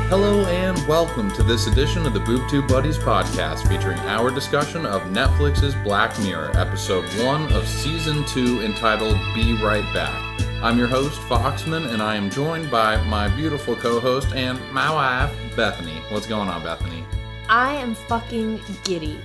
Hello and welcome to this edition of the Boob Tube Buddies podcast featuring our discussion of Netflix's Black Mirror, episode 1 of season 2 entitled Be Right Back. I'm your host, Foxman, and I am joined by my beautiful co-host and my wife, Bethany. What's going on, Bethany? I am fucking giddy.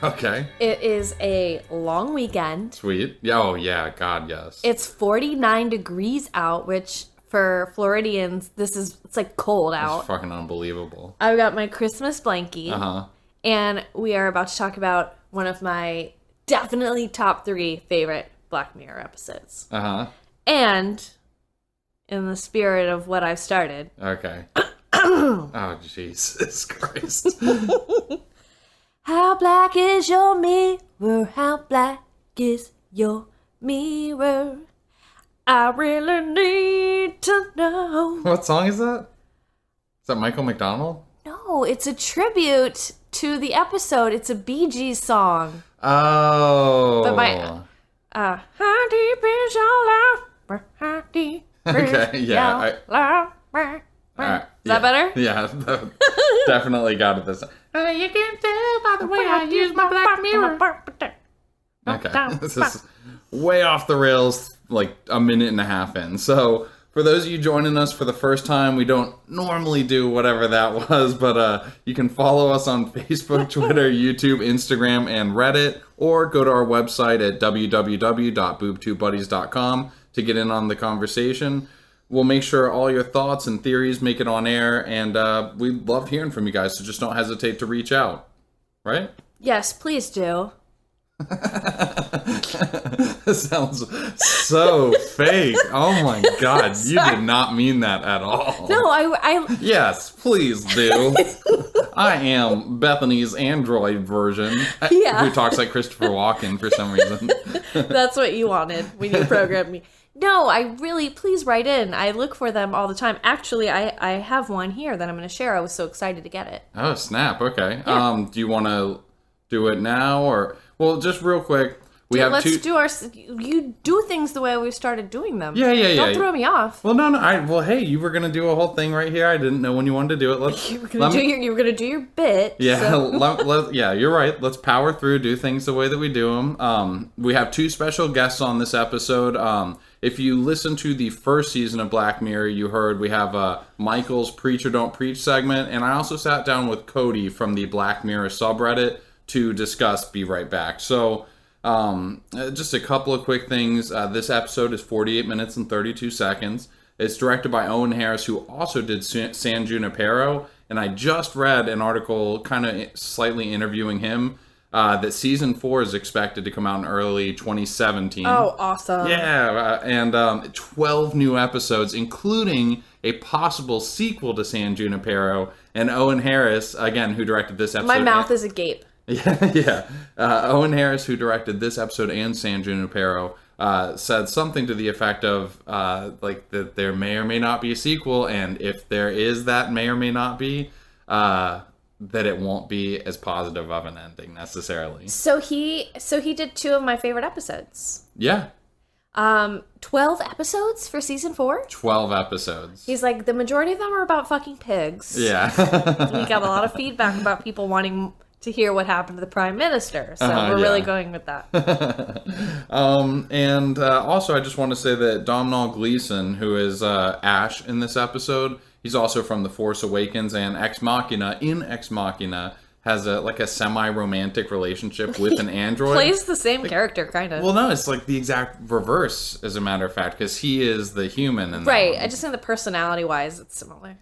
Okay. It is a long weekend. Sweet. Oh, yeah. God, yes. It's 49 degrees out, which for Floridians, it's like cold out. It's fucking unbelievable. I've got my Christmas blankie. Uh-huh. And we are about to talk about one of my definitely top 3 favorite Black Mirror episodes. Uh-huh. And in the spirit of what I've started. Okay. Oh, Jesus Christ. How black is your mirror? How black is your mirror? I really need to know. What song is that? Is that Michael McDonald? No, it's a tribute to the episode. It's a Bee Gees song. Oh. But how deep is your love? How deep okay, yeah. your love? Right, Is that better? Yeah, definitely got it this time. You can tell by the way I use my Black Mirror. Okay, this is way off the rails, like a minute and a half in. So, for those of you joining us for the first time, we don't normally do whatever that was, but you can follow us on Facebook, Twitter, YouTube, Instagram, and Reddit, or go to our website at www.boobtubebuddies.com to get in on the conversation. We'll make sure all your thoughts and theories make it on air, and we love hearing from you guys, so just don't hesitate to reach out. Right? Yes, please do. This sounds so fake. Oh my God, you did not mean that at all. No, I Yes, please do. I am Bethany's android version, Yeah. who talks like Christopher Walken for some reason. That's what you wanted when you programmed me. No, please write in. I look for them all the time. Actually, I have one here that I'm going to share. I was so excited to get it. Oh, snap. Okay. Yeah. Do you want to do it now or... Well, just real quick. You do things the way we started doing them. Yeah. Don't throw me off. Well, no. Hey, you were going to do a whole thing right here. I didn't know when you wanted to do it. You were going to do your bit. Yeah, so. Yeah, you're right. Let's power through, do things the way that we do them. We have 2 special guests on this episode. If you listen to the first season of Black Mirror, you heard we have Michael's Preach or Don't Preach segment, and I also sat down with Cody from the Black Mirror subreddit to discuss Be Right Back. So, just a couple of quick things. This episode is 48 minutes and 32 seconds. It's directed by Owen Harris, who also did San Junipero, and I just read an article kind of slightly interviewing him that season 4 is expected to come out in early 2017. Oh, awesome. Yeah, and 12 new episodes, including a possible sequel to San Junipero, and Owen Harris, again, who directed this episode. My mouth is agape. Yeah. Owen Harris, who directed this episode and San Junipero, said something to the effect of that there may or may not be a sequel, and if there is, that may or may not be, that it won't be as positive of an ending necessarily. So he did 2 of my favorite episodes. Yeah. 12 episodes for season 4? 12 episodes. He's like, the majority of them are about fucking pigs. Yeah. We got a lot of feedback about people wanting to hear what happened to the Prime Minister. So we're really going with that. And also, I just want to say that Domhnall Gleeson, who is Ash in this episode, he's also from The Force Awakens, and Ex Machina, has a semi-romantic relationship with an android. Plays the same character, kind of. Well, no, it's like the exact reverse, as a matter of fact, because he is the human. In right, I just think the personality-wise, it's similar.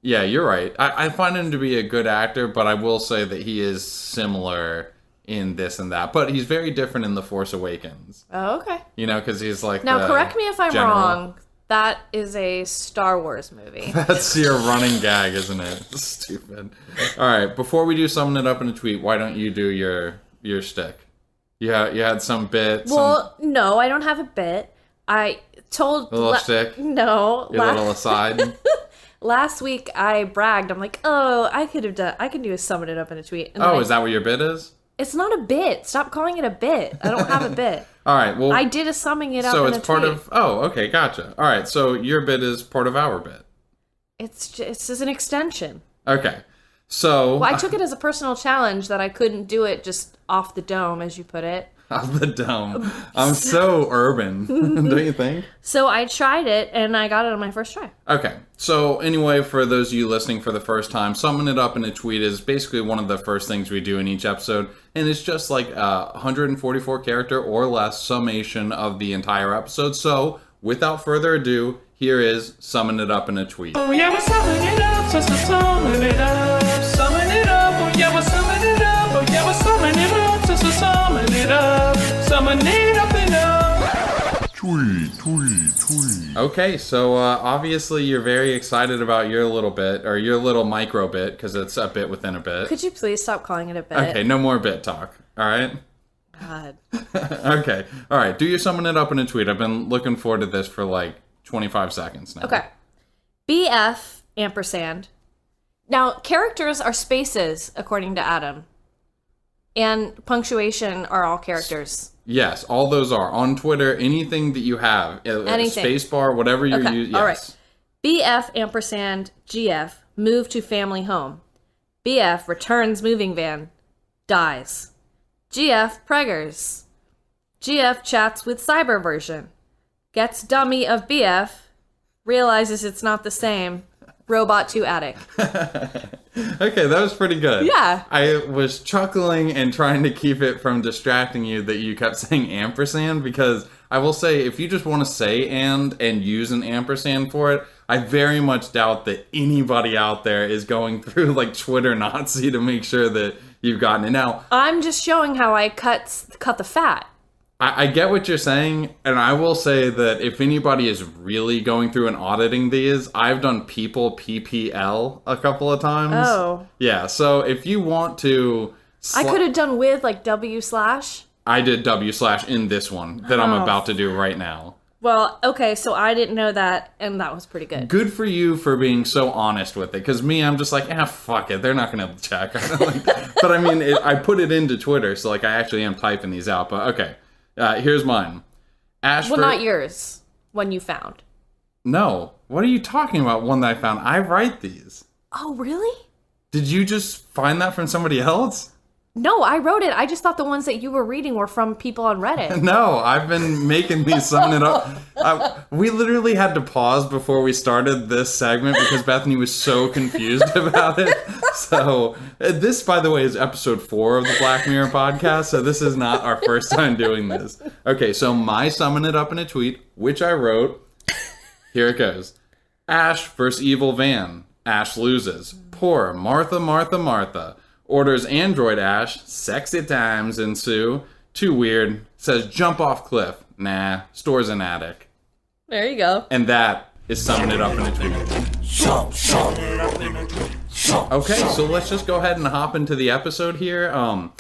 Yeah, you're right. I find him to be a good actor, but I will say that he is similar in this and that. But he's very different in The Force Awakens. Oh, okay. You know, because he's like Now, correct me if I'm general. wrong. That is a Star Wars movie. That's your running gag, isn't it? Stupid. All right, before we do summing it up in a tweet, why don't you do your shtick? You had some bit. Well, no, I don't have a bit. I told... A little shtick? No. Your little aside? Last week, I bragged. I'm like, I could do a summing it up in a tweet. And is that what your bit is? It's not a bit. Stop calling it a bit. I don't have a bit. All right, well... I did a summing it up so in it's a part tweet. of... Oh, okay, gotcha. All right, so your bit is part of our bit. It's just an extension. Okay, so... Well, I took it as a personal challenge that I couldn't do it just off the dome, as you put it. Off the dome. I'm so urban, don't you think? So I tried it, and I got it on my first try. Okay, so anyway, for those of you listening for the first time, summing it up in a tweet is basically one of the first things we do in each episode, and it's just like a 144 character or less summation of the entire episode. So, without further ado, here is Summing It Up in a Tweet. Oh yeah, we're summing it up, so summing it up, summing it up, oh yeah, we're summing it up, oh yeah, we're summing it up, so summing it up, summing it up and up. Tweet. Okay, so obviously you're very excited about your little bit, or your little micro bit, because it's a bit within a bit. Could you please stop calling it a bit? Okay, no more bit talk, alright? God. Okay, alright, do your Summing It Up in a Tweet. I've been looking forward to this for like 25 seconds now. Okay. BF ampersand. Now, characters are spaces, according to Adam. And punctuation are all characters. Yes, all those are. On Twitter, anything that you have. Anything. Spacebar, whatever you Okay, use. Yes. all right. BF ampersand GF move to family home. BF returns moving van. Dies. GF preggers. GF chats with cyber version. Gets dummy of BF. Realizes it's not the same. Robot to attic. Okay, that was pretty good. Yeah. I was chuckling and trying to keep it from distracting you that you kept saying ampersand, because I will say, if you just want to say and use an ampersand for it, I very much doubt that anybody out there is going through like Twitter Nazi to make sure that you've gotten it. Now, I'm just showing how I cut the fat. I get what you're saying, and I will say that if anybody is really going through and auditing these, I've done people PPL a couple of times. Oh. Yeah, so if you want to... I could have done with like W/. I did W/ in this one that I'm about to do right now. Well, okay, so I didn't know that, and that was pretty good. Good for you for being so honest with it, because me, I'm just like, fuck it, they're not going to check. But I mean, I put it into Twitter, so like I actually am typing these out, but okay. Here's mine. Ashford. Well, not yours. One you found. No. What are you talking about? One that I found. I write these. Oh, really? Did you just find that from somebody else? No, I wrote it. I just thought the ones that you were reading were from people on Reddit. No, I've been making these, summing it up. We literally had to pause before we started this segment because Bethany was so confused about it. So this, by the way, is episode 4 of the Black Mirror podcast. So this is not our first time doing this. Okay, so my summing it up in a tweet, which I wrote. Here it goes. Ash versus evil van. Ash loses. Poor Martha, Martha, Martha. Orders Android Ash. Sexy times ensue. Too weird. Says jump off cliff. Nah. Stores an attic. There you go. And that is summing it up in a tweet. Okay, so let's just go ahead and hop into the episode here. I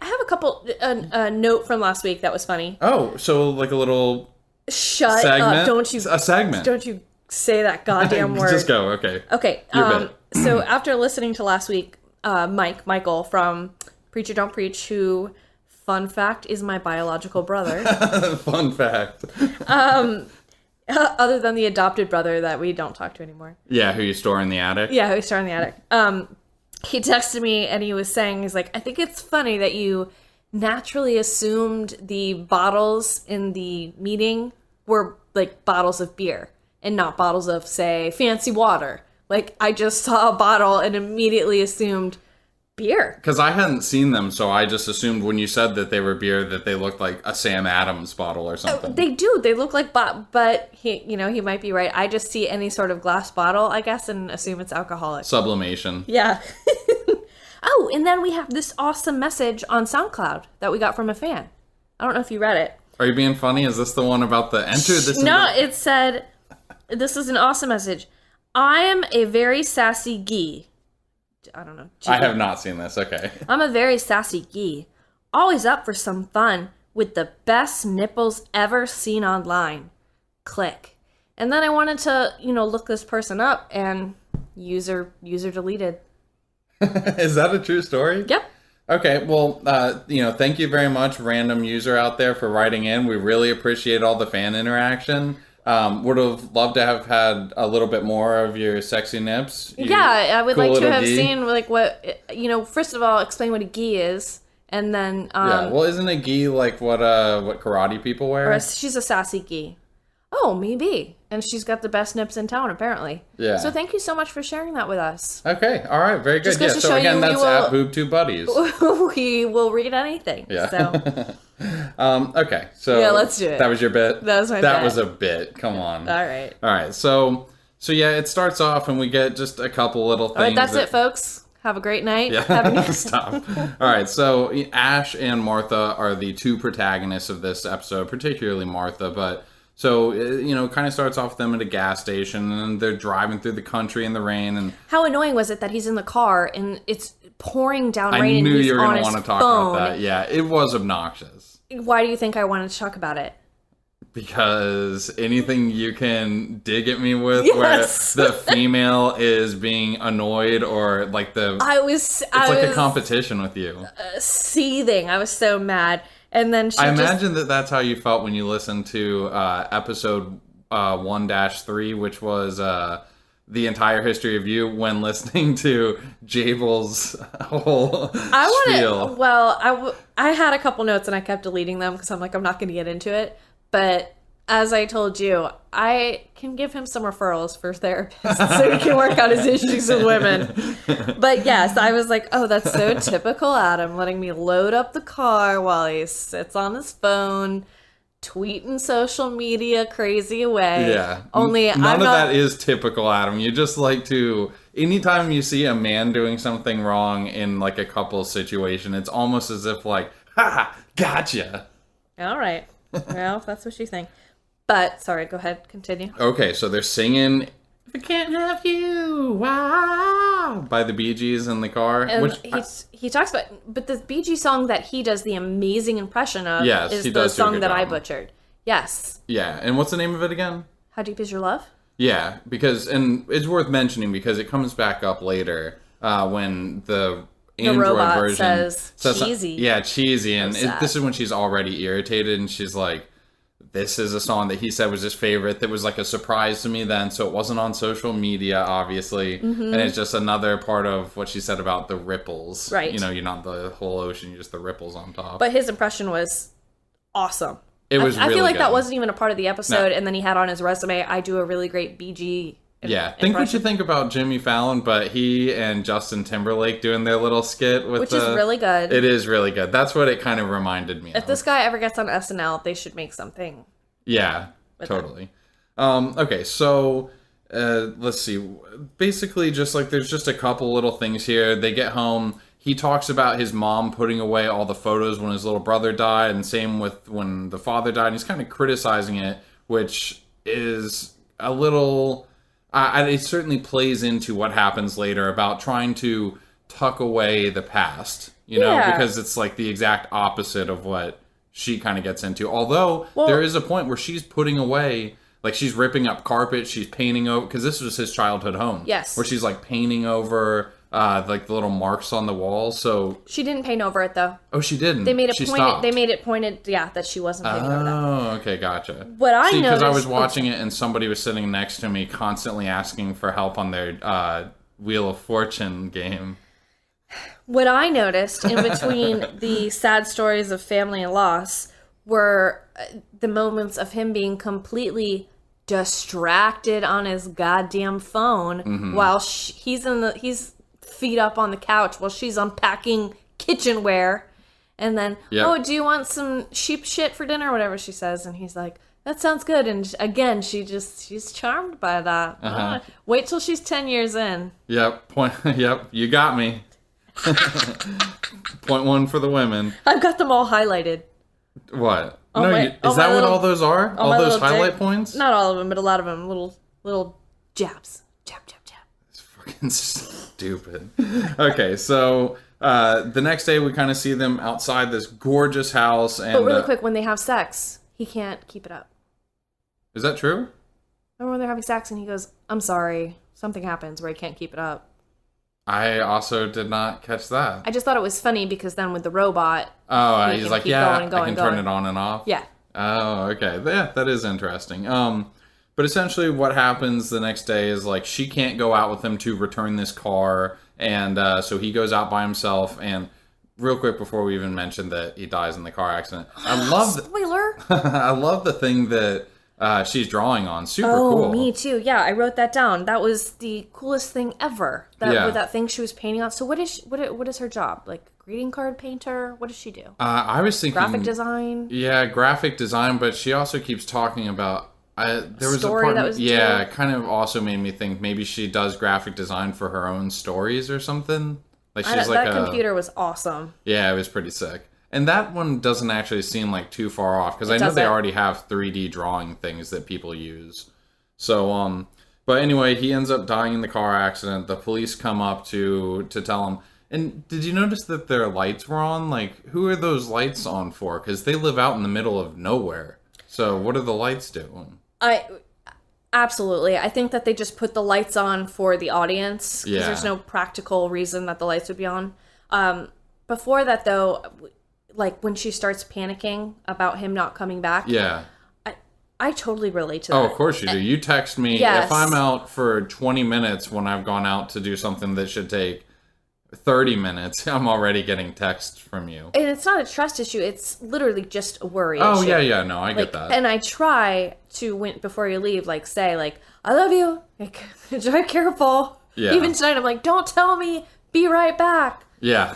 have a couple a note from last week that was funny. Oh, so like a little Shut segment? up! Don't you A segment. Don't you say that goddamn word? Just go. Okay. Okay. Your bit. So after listening to last week, Michael from Preacher Don't Preach, who, fun fact, is my biological brother. Fun fact. Other than the adopted brother that we don't talk to anymore. Yeah, who you store in the attic? Yeah, who's starting the attic. He texted me and he was saying, he's like, I think it's funny that you naturally assumed the bottles in the meeting were like bottles of beer and not bottles of, say, fancy water. Like, I just saw a bottle and immediately assumed beer. Because I hadn't seen them, so I just assumed when you said that they were beer that they looked like a Sam Adams bottle or something. They do. They look like, but he might be right. I just see any sort of glass bottle, I guess, and assume it's alcoholic. Sublimation. Yeah. Oh, and then we have this awesome message on SoundCloud that we got from a fan. I don't know if you read it. Are you being funny? Is this the one about the enter? It said, this is an awesome message. I am a very sassy gee. I don't know. I have not seen this. Okay. I'm a very sassy gee. Always up for some fun with the best nipples ever seen online. Click. And then I wanted to, look this person up and user deleted. Is that a true story? Yep. Okay, well, thank you very much, random user out there, for writing in. We really appreciate all the fan interaction. Would have loved to have had a little bit more of your sexy nips. Yeah, I would cool like to little have gi. seen, like, what, first of all, explain what a gi is, and then, Yeah, well, isn't a gi like what karate people wear? she's a sassy gi. Oh, maybe. And she's got the best nips in town, apparently. Yeah. So thank you so much for sharing that with us. Okay, all right, very good. Just goes Yeah, to so show again, you we that's will- at Boob Tube Buddies. We will read anything. Yeah. So, Okay, so Yeah, let's do it. That was your bit? That was my That bit. was a bit. Come on. all right. All right, so yeah, it starts off and we get just a couple little things. All right, that's that- it, folks. Have a great night. Yeah, Have a- stop. All right, so Ash and Martha are the two protagonists of this episode, particularly Martha. But so kind of starts off with them at a gas station, and they're driving through the country in the rain. And How annoying was it that he's in the car and it's pouring down I rain knew and he's you were on going to his want to talk phone. about that. Yeah, it was obnoxious Why do you think I wanted to talk about it? because anything you can dig at me with, Yes. where the female is being annoyed or like I was it's like a competition with you. seething. I was so mad. And then she I just imagine that's how you felt when you listened to episode 1-3, which was the entire history of you, when listening to Jabel's whole spiel. Well, I had a couple notes and I kept deleting them because I'm like, I'm not going to get into it. But as I told you, I can give him some referrals for therapists so he can work out his issues with women. But yes, I was like, oh, that's so typical Adam, letting me load up the car while he sits on his phone, tweeting social media crazy away. Yeah. Only None I'm of not. that is typical Adam. You just like to, anytime you see a man doing something wrong in like a couple situation, it's almost as if like, ha, gotcha. All right. Well, if that's what you think. But sorry, go ahead, continue. Okay, so they're singing "If I Can't Have You," wow, by the Bee Gees in the car. And which he talks about, but the Bee Gees song that he does the amazing impression of Yes, is he the does do a song good that I job. butchered. Yes. yeah, and what's the name of it again? How Deep Is Your Love? Yeah, because, and it's worth mentioning because it comes back up later when the Android robot version says some- cheesy. Yeah, cheesy, and sad. this is when she's already irritated, and she's like, "This is a song that he said was his favorite. That was like a surprise to me then, so it wasn't on social media, obviously, Mm-hmm. and it's just another part of what she said about the ripples. Right. You're not the whole ocean, you're just the ripples on top. But his impression was awesome. It was I feel really like that good. wasn't even a part of the episode, and then he had on his resume, I do a really great BG. Yeah, think what you think about Jimmy Fallon, but he and Justin Timberlake doing their little skit with Which is really good. It is really good. That's what it kind of reminded me If of. this guy ever gets on SNL, they should make something. Yeah, totally. Okay, so let's see. Basically, just like there's just a couple little things here. They get home. He talks about his mom putting away all the photos when his little brother died, and same with when the father died. And he's kind of criticizing it, which is a little... it certainly plays into what happens later about trying to tuck away the past, Yeah. because it's like the exact opposite of what she kind of gets into. Although there is a point where she's putting away, like she's ripping up carpet, she's painting over, because this was his childhood home. Yes. Where she's like painting over like the little marks on the wall. So She didn't paint over it, though. oh, she didn't. They made it she pointed. stopped. They made it pointed. Yeah, that she wasn't painting over that. Oh, okay, gotcha. What I because I noticed- was watching it and somebody was sitting next to me, constantly asking for help on their Wheel of Fortune game. What I noticed in between the sad stories of family and loss were the moments of him being completely distracted on his goddamn phone Mm-hmm. while he's feet up on the couch while she's unpacking kitchenware, and then Yep. oh, do you want some sheep shit for dinner or whatever she says, and he's like, that sounds good, and again she's charmed by that. Wait till she's 10 years in. Yep. Yep. You got me. Point one for the women. I've got them all highlited. What? Oh, no, my- is oh, that my what little- all those are? Oh, All my those little highlight dick. points? Not all of them, but a lot of them. Little jabs. Jab, jab, jab. It's fucking stupid. Okay, so the next day we kind of see them outside this gorgeous house, and But really quick, when they have sex, he can't keep it up. is that true? Remember when they're having sex and he goes, I'm sorry, something happens where he can't keep it up. I also did not catch that. I just thought it was funny because then with the robot, He's like, yeah, I can turn it on and off. Yeah. Oh, okay. Yeah, that is interesting. But essentially what happens the next day is, like, she can't go out with him to return this car, and so he goes out by himself. And real quick before we even mention that he dies in the car accident, I love spoiler. I love the thing that she's drawing on. Super cool. Oh, me too. Yeah, I wrote that down. That was the coolest thing ever. With that thing she was painting on. So what is her job? Like, greeting card painter? What does she do? I was thinking graphic design. Yeah, graphic design. But she also keeps talking about there was story a part that was it kind of also made me think maybe she does graphic design for her own stories or something. Like she's like that computer was awesome. Yeah, it was pretty sick. And that one doesn't actually seem like too far off because I know they already have 3D drawing things that people use. So, but anyway, he ends up dying in the car accident. The police come up to tell him. And did you notice that their lights were on? Like, who are those lights on for? Because they live out in the middle of nowhere. So what are the lights doing? Absolutely. I think that they just put the lights on for the audience because Yeah. there's no practical reason that the lights would be on. Before that, though, like when she starts panicking about him not coming back, Yeah. I totally relate to that. Oh, of course you do. You text me Yes. if I'm out for 20 minutes when I've gone out to do something that should take 30 minutes. I'm already getting texts from you. And it's not a trust issue. It's literally just a worry issue. Oh, yeah. No, I get that. And I try to, before you leave, like, say, like, I love you. Like, drive careful. Yeah. Even tonight, I'm like, don't tell me. Be right back. Yeah.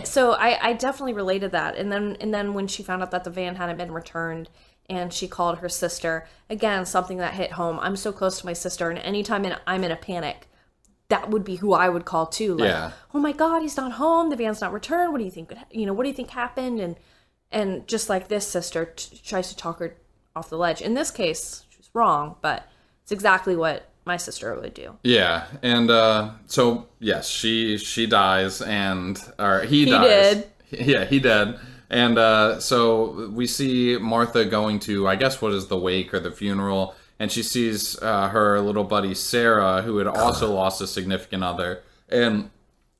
So I definitely related that. And then when she found out that the van hadn't been returned and she called her sister, again, something that hit home. I'm so close to my sister, and anytime I'm in a panic, that would be who I would call too. Like, Yeah. oh my God, he's not home. The van's not returned. What do you think? What do you think happened? And just like this sister tries to talk her off the ledge. In this case, she was wrong, but it's exactly what my sister would do. Yeah. And so, yes, she dies or he dies. Did. Yeah, he did. And so we see Martha going to, I guess, what is the wake or the funeral, and she sees her little buddy Sarah, who had also lost a significant other. And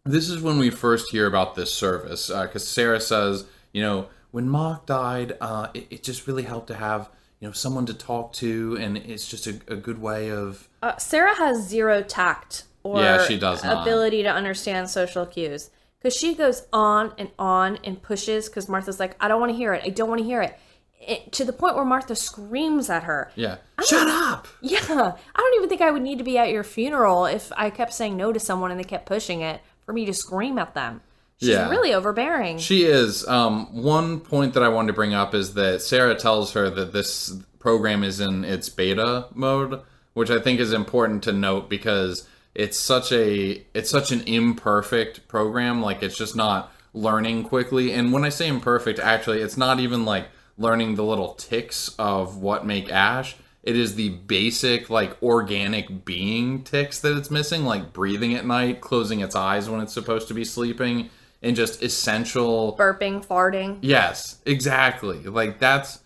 this is when we first hear about this service, because Sarah says, when Mark died, it just really helped to have, someone to talk to, and it's just a good way of... Sarah has zero tact or she does not. ability to understand social cues. Because she goes on and pushes, because Martha's like, I don't want to hear it. I don't want to hear it. To the point where Martha screams at her. Yeah. Shut up! Yeah. I don't even think I would need to be at your funeral if I kept saying no to someone and they kept pushing it for me to scream at them. She's really overbearing. She is. One point that I wanted to bring up is that Sarah tells her that this program is in its beta mode, which I think is important to note because it's such an imperfect program. Like, it's just not learning quickly. And when I say imperfect, actually, it's not even like learning the little ticks of what make Ash. It is the basic, like, organic being ticks that it's missing, like breathing at night, closing its eyes when it's supposed to be sleeping, and just essential burping, farting. Yes, exactly. Like, that's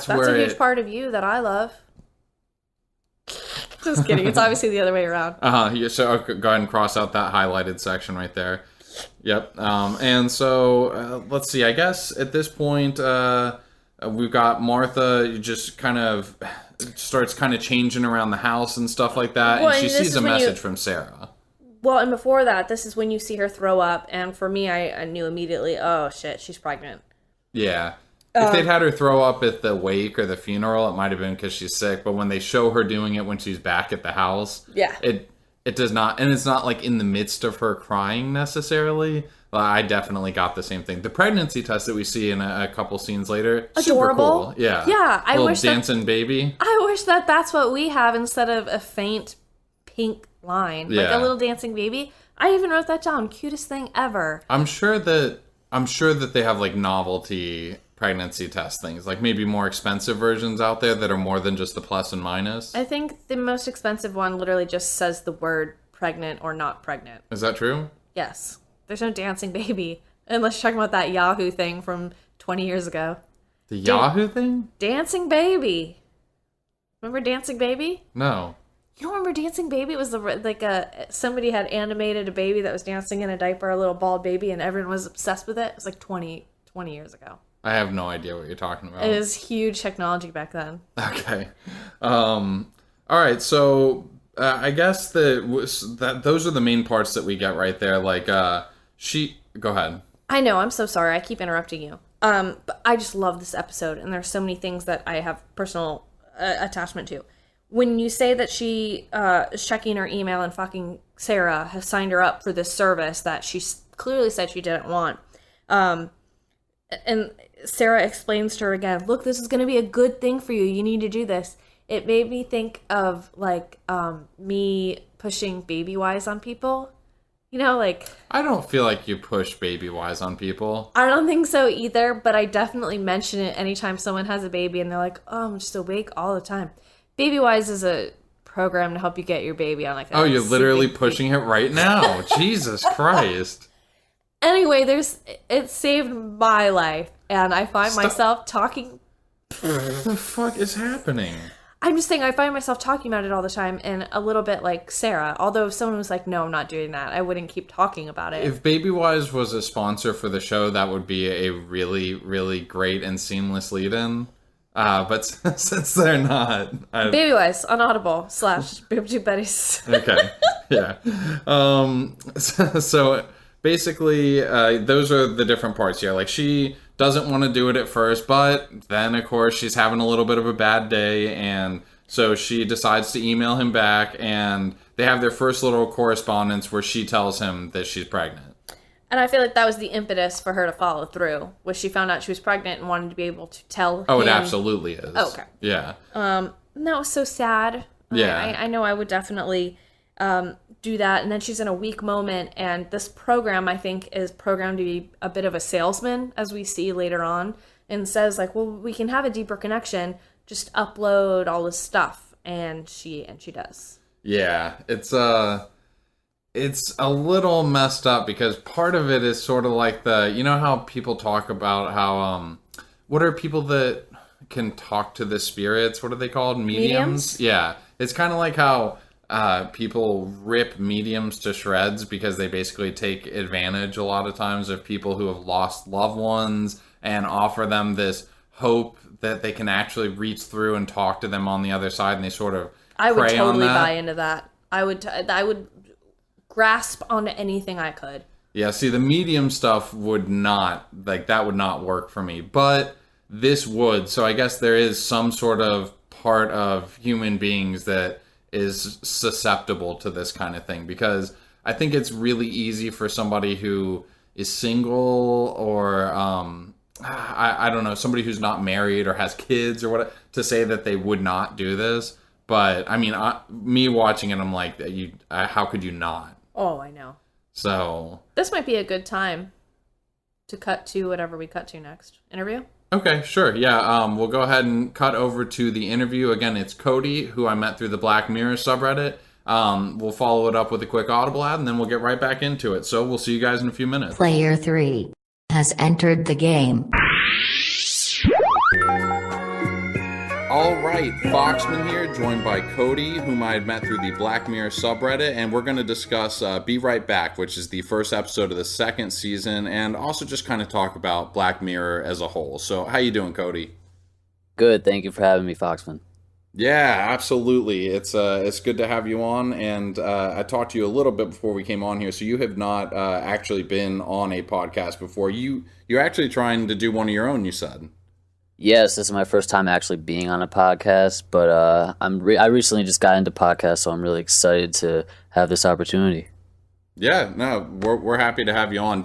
where a huge part of you that I love. Just kidding. It's obviously the other way around. Yeah, so go ahead and cross out that highlighted section right there. Yep. And so let's see. I guess at this point we've got Martha just kind of starts kind of changing around the house and stuff like that, and she sees a message from Sarah. Well, and before that, this is when you see her throw up, and for me, I knew immediately, oh shit, she's pregnant. Yeah. If they'd had her throw up at the wake or the funeral, it might have been because she's sick. But when they show her doing it when she's back at the house, it does not, and it's not like in the midst of her crying necessarily. I definitely got the same thing. The pregnancy test that we see in a couple scenes later, adorable. Super cool. Yeah, yeah. I little wish dancing baby. I wish that's what we have instead of a faint pink line, like a little dancing baby. I even wrote that down. Cutest thing ever. I'm sure that they have like novelty pregnancy test things, like maybe more expensive versions out there that are more than just the plus and minus. I think the most expensive one literally just says the word pregnant or not pregnant. Is that true? Yes. There's no dancing baby. Unless you're talking about that Yahoo thing from 20 years ago. The Yahoo thing? Dancing baby. Remember Dancing Baby? No. You don't remember Dancing Baby? It was somebody had animated a baby that was dancing in a diaper, a little bald baby, and everyone was obsessed with it. It was like 20 years ago. I have no idea what you're talking about. It was huge technology back then. Okay. All right, so I guess that those are the main parts that we get right there. Like, go ahead. I know, I'm so sorry. I keep interrupting you. But I just love this episode, and there's so many things that I have personal attachment to. When you say that she is checking her email and fucking Sarah has signed her up for this service that she clearly said she didn't want, and Sarah explains to her again, look, this is going to be a good thing for you. You need to do this. It made me think of, like, me pushing Baby Wise on people. You know, like... I don't feel like you push Baby Wise on people. I don't think so either, but I definitely mention it anytime someone has a baby and they're like, oh, I'm just awake all the time. Baby Wise is a program to help you get your baby on, like... Oh, you're literally pushing it right now. Jesus Christ. Anyway, it saved my life, and I find myself talking... What the fuck is happening? I'm just saying, I find myself talking about it all the time, and a little bit like Sarah. Although if someone was like, no, I'm not doing that, I wouldn't keep talking about it. If Baby Wise was a sponsor for the show, that would be a really, really great and seamless lead-in. But since they're not... Baby Wise on Audible / Boob Tube Buddies. Okay, yeah. So basically, those are the different parts here. Like, she doesn't want to do it at first, but then, of course, she's having a little bit of a bad day, and so she decides to email him back, and they have their first little correspondence where she tells him that she's pregnant. And I feel like that was the impetus for her to follow through, was she found out she was pregnant and wanted to be able to tell him. Oh, it absolutely is. Oh, okay. Yeah. That was so sad. Yeah. I know I would definitely do that. And then she's in a weak moment, and this program, I think, is programmed to be a bit of a salesman, as we see later on, and says, like, well, we can have a deeper connection, just upload all this stuff. And she does. Yeah, it's a little messed up, because part of it is sort of like you know how people talk about how, what are people that can talk to the spirits? What are they called? Mediums? Yeah. It's kind of like how people rip mediums to shreds, because they basically take advantage a lot of times of people who have lost loved ones and offer them this hope that they can actually reach through and talk to them on the other side, and they sort of I would prey on totally that. buy into that. I would grasp onto anything I could. Yeah, see, the medium stuff would not, like, that would not work for me, but this would. So I guess there is some sort of part of human beings that is susceptible to this kind of thing, because I think it's really easy for somebody who is single, or I don't know, somebody who's not married or has kids or what, to say that they would not do this. But I mean, me watching it, I'm like, how could you not? Oh, I know. So this might be a good time to cut to whatever we cut to next. Interview? Okay, sure. Yeah, we'll go ahead and cut over to the interview. Again, it's Cody, who I met through the BlackMirror subreddit. We'll follow it up with a quick Audible ad, and then we'll get right back into it. So we'll see you guys in a few minutes. Player 3 has entered the game. All right, Foxman here, joined by Cody, whom I had met through the BlackMirror subreddit, and we're going to discuss Be Right Back, which is the first episode of the second season, and also just kind of talk about Black Mirror as a whole. So, how you doing, Cody? Good, thank you for having me, Foxman. Yeah, absolutely. It's good to have you on, and I talked to you a little bit before we came on here, so you have not actually been on a podcast before. You're actually trying to do one of your own, you said. Yes, this is my first time actually being on a podcast, but I recently just got into podcasts, so I'm really excited to have this opportunity. Yeah, no, we're happy to have you on.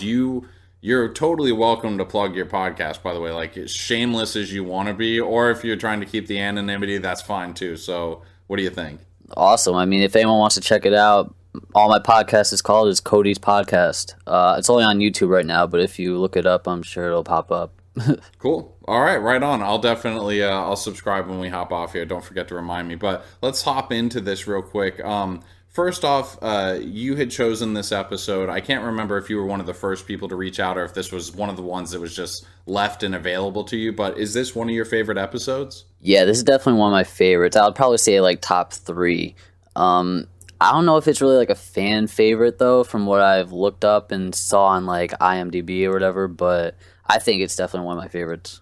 You're totally welcome to plug your podcast, by the way, like, as shameless as you want to be, or if you're trying to keep the anonymity, that's fine too. So what do you think? Awesome. I mean, if anyone wants to check it out, all my podcast is called is Cody's Podcast. It's only on YouTube right now, but if you look it up, I'm sure it'll pop up. Cool. All right, right on. I'll definitely I'll subscribe when we hop off here. Don't forget to remind me. But let's hop into this real quick. First off, you had chosen this episode. I can't remember if you were one of the first people to reach out or if this was one of the ones that was just left and available to you. But is this one of your favorite episodes? Yeah, this is definitely one of my favorites. I would probably say like top 3. I don't know if it's really like a fan favorite though, from what I've looked up and saw on like IMDb or whatever, but I think it's definitely one of my favorites.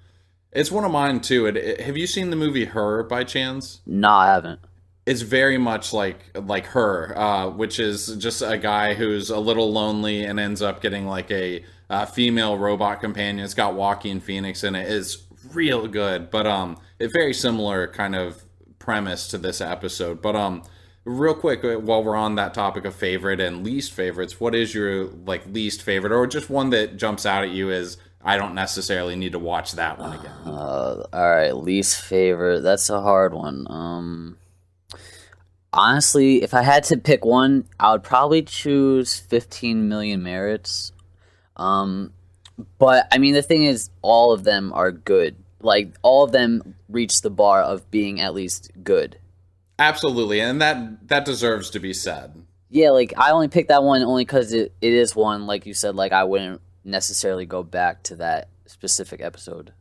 It's one of mine too. Have you seen the movie Her by chance? No, I haven't. It's very much like Her, which is just a guy who's a little lonely and ends up getting like a female robot companion. It's got Joaquin Phoenix in it. It's real good, but it's very similar kind of premise to this episode. But real quick, while we're on that topic of favorite and least favorites, what is your like least favorite, or just one that jumps out at you as I don't necessarily need to watch that one again? All right, least favorite. That's a hard one. Honestly, if I had to pick one, I would probably choose 15 Million Merits. But I mean, the thing is, all of them are good. Like, all of them reach the bar of being at least good. Absolutely, and that deserves to be said. Yeah, like, I only picked that one only because it is one, like you said, like, I wouldn't necessarily go back to that specific episode.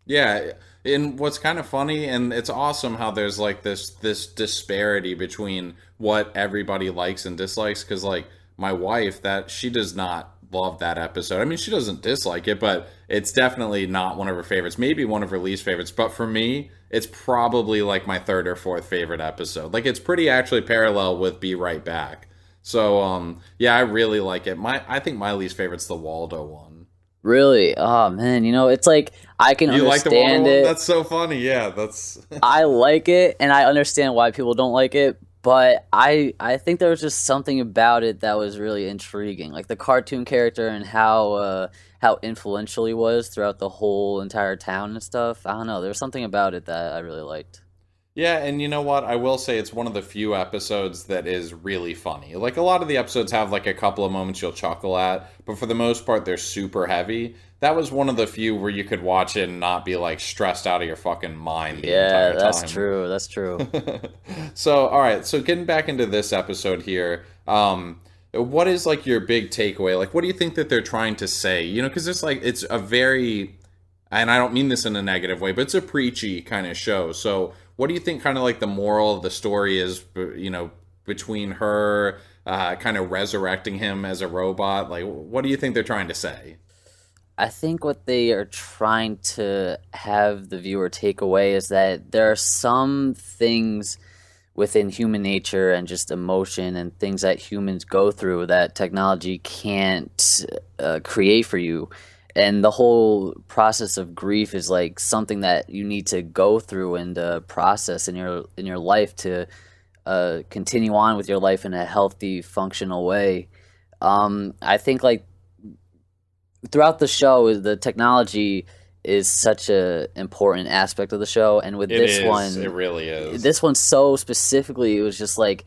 Yeah, and what's kind of funny, and it's awesome how there's like this disparity between what everybody likes and dislikes, because like my wife, that she does not love that episode. I mean, she doesn't dislike it, but it's definitely not one of her favorites, maybe one of her least favorites. But for me, it's probably like my third or fourth favorite episode. Like, it's pretty actually parallel with Be Right Back. So yeah, I really like it. I think my least favorite's the Waldo one. Really? Oh man, it's like I can You like the Waldo understand one? it. That's so funny. Yeah, that's I like it, and I understand why people don't like it, but I think there was just something about it that was really intriguing, like the cartoon character and how influential he was throughout the whole entire town and stuff. I don't know, there was something about it that I really liked. Yeah, and you know what? I will say it's one of the few episodes that is really funny. Like, a lot of the episodes have like a couple of moments you'll chuckle at, but for the most part, they're super heavy. That was one of the few where you could watch it and not be like stressed out of your fucking mind the entire time. That's true. That's true. So, all right. So, getting back into this episode here, what is like your big takeaway? Like, what do you think that they're trying to say? Because it's a very, and I don't mean this in a negative way, but it's a preachy kind of show. So, what do you think kind of like the moral of the story is, between her kind of resurrecting him as a robot? Like, what do you think they're trying to say? I think what they are trying to have the viewer take away is that there are some things within human nature and just emotion and things that humans go through that technology can't create for you. And the whole process of grief is like something that you need to go through and process in your life to continue on with your life in a healthy, functional way. I think like throughout the show, the technology is such a important aspect of the show, and with this one, it really is. This one so specifically, it was just like,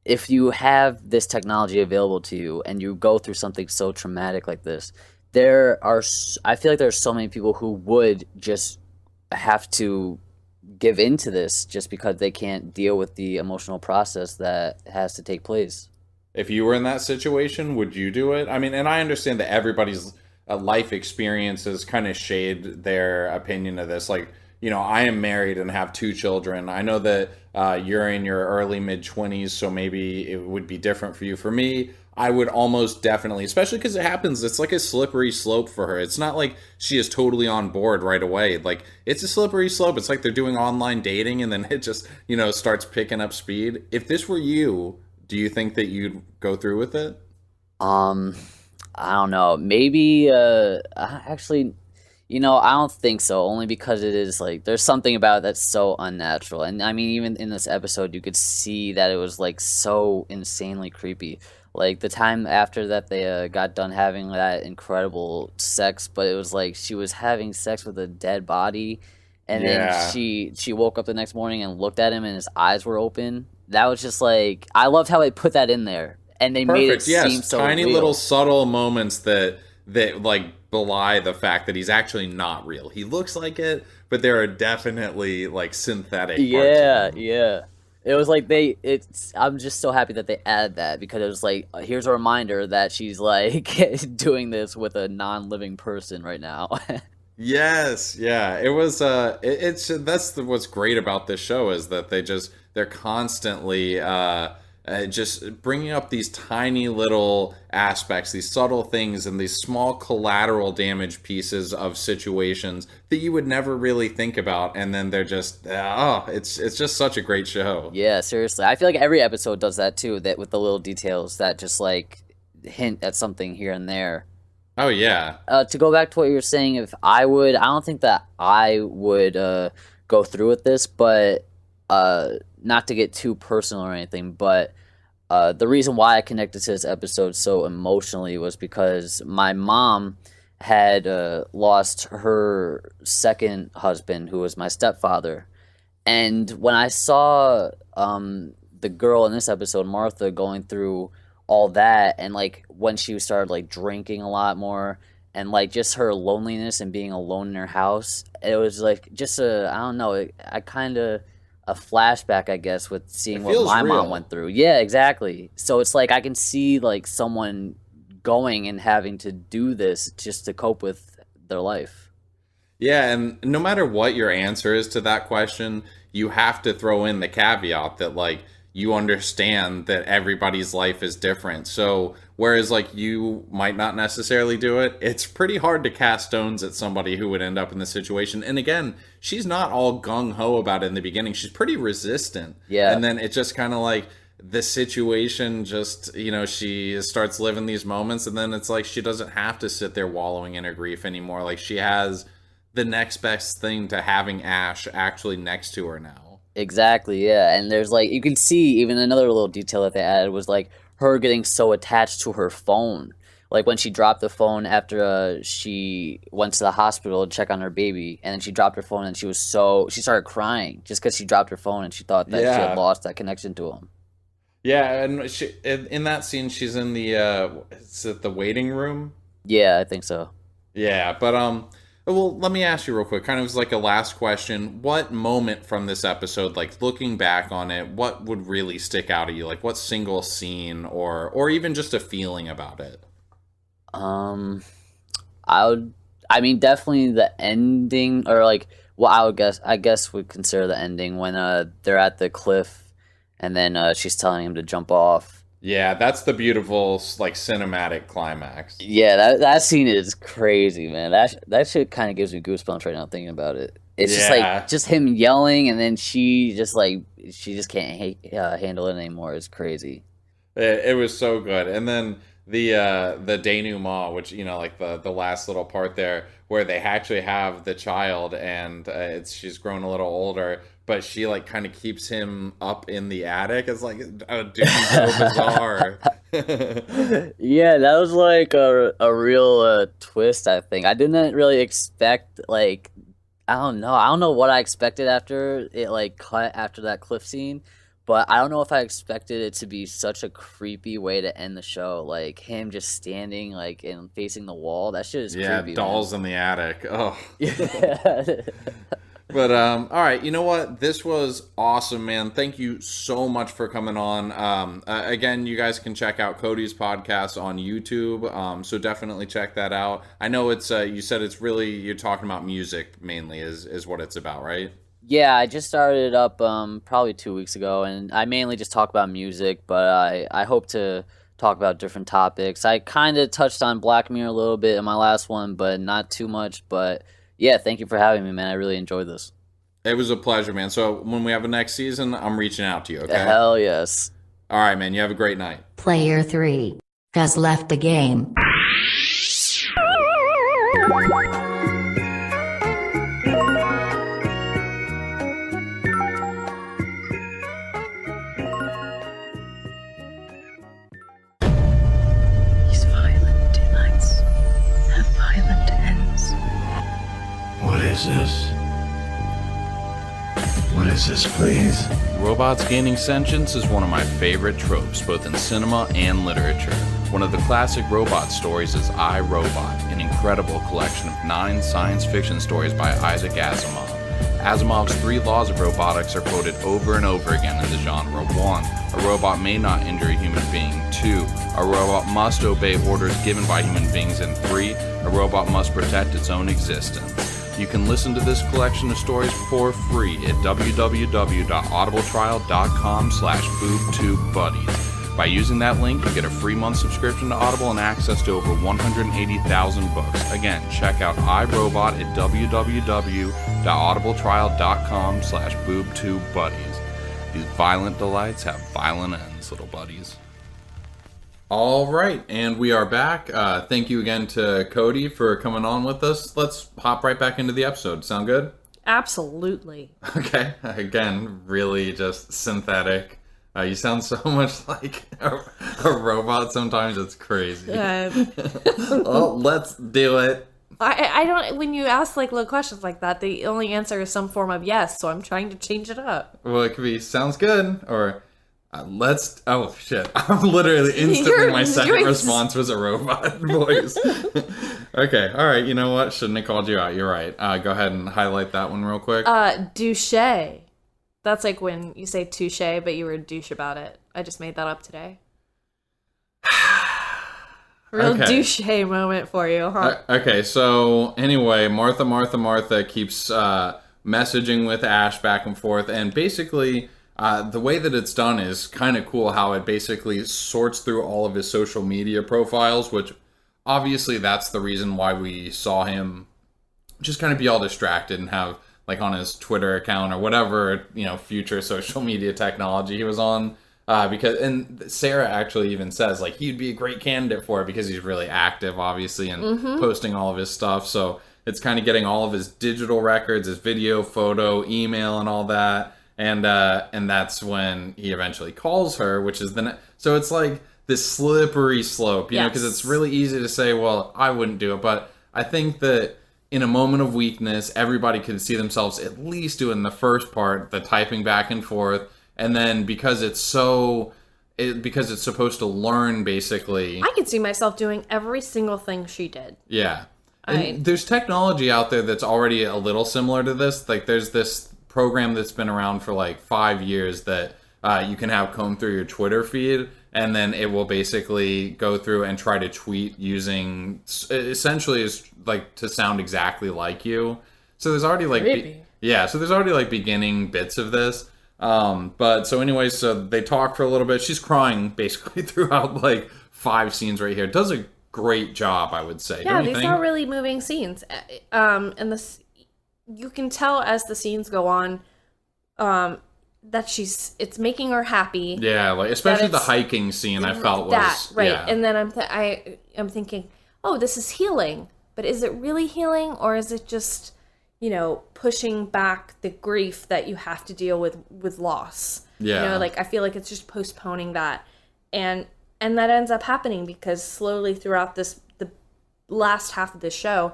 if you have this technology available to you and you go through something so traumatic like this, I feel like there are so many people who would just have to give into this just because they can't deal with the emotional process that has to take place. If you were in that situation, would you do it? I mean, and I understand that everybody's life experiences kind of shade their opinion of this. Like, I am married and have 2 children. I know that you're in your early mid-20s, so maybe it would be different for you. For me, I would almost definitely, especially because it happens, it's like a slippery slope for her. It's not like she is totally on board right away. Like, it's a slippery slope. It's like they're doing online dating and then it just, starts picking up speed. If this were you, do you think that you'd go through with it? I don't know. Maybe, actually, I don't think so. Only because it is like, there's something about it that's so unnatural. And I mean, even in this episode, you could see that it was like so insanely creepy. Like the time after that they got done having that incredible sex, but it was like she was having sex with a dead body, and then she woke up the next morning and looked at him and his eyes were open. That was just like, I loved how they put that in there, and they made it seem so tiny real. Little subtle moments that like belie the fact that he's actually not real. He looks like it, but there are definitely like synthetic parts of him. Yeah. It was like I'm just so happy that they added that, because it was like, here's a reminder that she's like doing this with a non-living person right now. Yes, yeah. It was it's that's what's great about this show, is that they're constantly just bringing up these tiny little aspects, these subtle things, and these small collateral damage pieces of situations that you would never really think about, and then they're just it's just such a great show. Yeah, seriously. I feel like every episode does that too, that with the little details that just like hint at something here and there. Oh yeah. To go back to what you were saying, if I don't think that I would go through with this, but not to get too personal or anything, but the reason why I connected to this episode so emotionally was because my mom had lost her second husband, who was my stepfather. And when I saw the girl in this episode, Martha, going through all that, and like when she started like drinking a lot more, and like just her loneliness and being alone in her house, it was like just a flashback, I guess, with seeing what my mom went through. Yeah, exactly. So it's like I can see like someone going and having to do this just to cope with their life. Yeah, and no matter what your answer is to that question, you have to throw in the caveat that like you understand that everybody's life is different. So whereas like you might not necessarily do it, it's pretty hard to cast stones at somebody who would end up in this situation. And again, she's not all gung-ho about it in the beginning. She's pretty resistant. Yeah. And then it's just kind of like the situation just, she starts living these moments, and then it's like she doesn't have to sit there wallowing in her grief anymore. Like she has the next best thing to having Ash actually next to her now. Exactly, yeah. And there's like, you can see even another little detail that they added was like her getting so attached to her phone. Like when she dropped the phone after she went to the hospital to check on her baby, and then she dropped her phone and she started crying just because she dropped her phone and she thought that she had lost that connection to him. Yeah, and she, in that scene, she's in the, is it the waiting room? Yeah, I think so. Yeah, but, well, let me ask you real quick, kind of as like a last question. What moment from this episode, like looking back on it, what would really stick out at you? Like what single scene or even just a feeling about it? Definitely the ending, or like, well, I guess would consider the ending when they're at the cliff and then she's telling him to jump off. Yeah, that's the beautiful, like, cinematic climax. Yeah, that scene is crazy, man. That shit kind of gives me goosebumps right now thinking about it. It's just like just him yelling, and then she just can't handle it anymore. It's crazy. It was so good, and then the denouement, which like the last little part there, where they actually have the child, and she's grown a little older. But she like kind of keeps him up in the attic. It's like, oh, dude, he's so bizarre. Yeah, that was like a real twist, I think. I didn't really expect, like, I don't know what I expected after it like cut after that cliff scene, but I don't know if I expected it to be such a creepy way to end the show. Like him just standing like and facing the wall. That shit is creepy. Yeah, dolls in the attic. Oh. Yeah. But, all right, you know what? This was awesome, man. Thank you so much for coming on. Again, you guys can check out Cody's podcast on YouTube, so definitely check that out. I know it's, you said it's really, you're talking about music mainly is what it's about, right? Yeah, I just started up probably 2 weeks ago, and I mainly just talk about music, but I hope to talk about different topics. I kind of touched on BlackMirror a little bit in my last one, but not too much, but... yeah, thank you for having me, man. I really enjoyed this. It was a pleasure, man. So when we have a next season, I'm reaching out to you, okay? Hell yes. All right, man. You have a great night. Player 3 has left the game. These violent delights have violent ends. What is this? What is this, please? Robots gaining sentience is one of my favorite tropes, both in cinema and literature. One of the classic robot stories is I, Robot, an incredible collection of 9 science fiction stories by Isaac Asimov. Asimov's 3 laws of robotics are quoted over and over again in the genre. 1. A robot may not injure a human being. 2. A robot must obey orders given by human beings. And 3. A robot must protect its own existence. You can listen to this collection of stories for free at www.audibletrial.com/Boob Tube Buddies. By using that link, you get a free month subscription to Audible and access to over 180,000 books. Again, check out iRobot at www.audibletrial.com/Boob Tube Buddies. These violent delights have violent ends, little buddies. All right, and we are back. Thank you again to Cody for coming on with us. Let's hop right back into the episode. Sound good? Absolutely. Okay. Again, really just synthetic. You sound so much like a robot sometimes. It's crazy. Well, let's do it. I don't. When you ask like little questions like that, the only answer is some form of yes. So I'm trying to change it up. Well, it could be sounds good or let's. Oh shit! I'm literally instantly my second response was a robot voice. Okay, all right. You know what? Shouldn't have called you out. You're right. Go ahead and highlight that one real quick. Douche. That's like when you say touche, but you were a douche about it. I just made that up today. Real douche moment for you, huh? Okay, so anyway, Martha keeps messaging with Ash back and forth, and basically the way that it's done is kind of cool how it basically sorts through all of his social media profiles, which obviously that's the reason why we saw him just kind of be all distracted and have like on his Twitter account or whatever, future social media technology he was on. And Sarah actually even says like he'd be a great candidate for it because he's really active, obviously, and posting all of his stuff. So it's kind of getting all of his digital records, his video, photo, email, and all that. And that's when he eventually calls her, which is so it's like this slippery slope, because it's really easy to say, well, I wouldn't do it, but I think that in a moment of weakness, everybody can see themselves at least doing the first part, the typing back and forth, and then because it's supposed to learn, basically. I could see myself doing every single thing she did. Yeah. And there's technology out there that's already a little similar to this. Like there's this program that's been around for like 5 years that you can have comb through your Twitter feed, and then it will basically go through and try to tweet using, essentially is like to sound exactly like you. So there's already like, so there's already like beginning bits of this. But so anyways, so they talk for a little bit. She's crying basically throughout like 5 scenes right here. Does a great job, I would say. Yeah, these are really moving scenes. And this, you can tell as the scenes go on, that it's making her happy. Yeah, like especially the hiking scene I felt was right. Yeah. And then I'm thinking, oh, this is healing, but is it really healing, or is it just pushing back the grief that you have to deal with loss? Yeah. Like I feel like it's just postponing that, and that ends up happening because slowly throughout the last half of the show,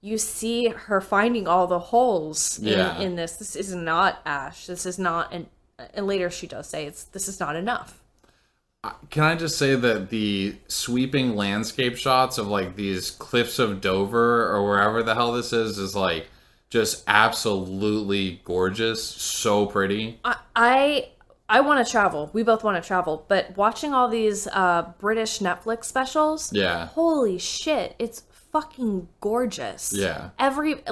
you see her finding all the holes in this. This is not Ash. This is not, and later she does say this is not enough. Can I just say that the sweeping landscape shots of like these cliffs of Dover or wherever the hell this is like just absolutely gorgeous, so pretty. I want to travel. We both want to travel, but watching all these British Netflix specials, holy shit, it's fucking gorgeous. Yeah. Every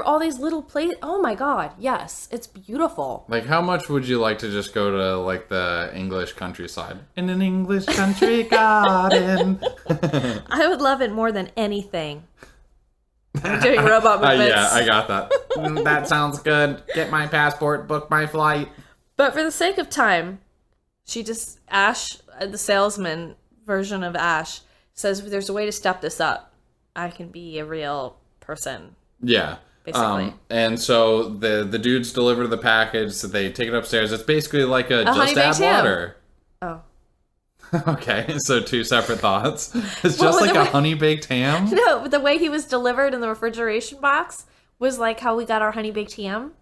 all these little places. Oh my god, yes, it's beautiful. Like, how much would you like to just go to like the English countryside? In an English country garden. I would love it more than anything. I'm doing robot movements. Yeah, I got that. That sounds good. Get my passport, book my flight. But for the sake of time, Ash, the salesman version of Ash, says there's a way to step this up. I can be a real person. Yeah. Basically. And so the dudes deliver the package, so they take it upstairs. It's basically like a just add water. Oh. Okay, so 2 separate thoughts. It's just like a honey baked ham? No, but the way he was delivered in the refrigeration box was like how we got our honey baked ham.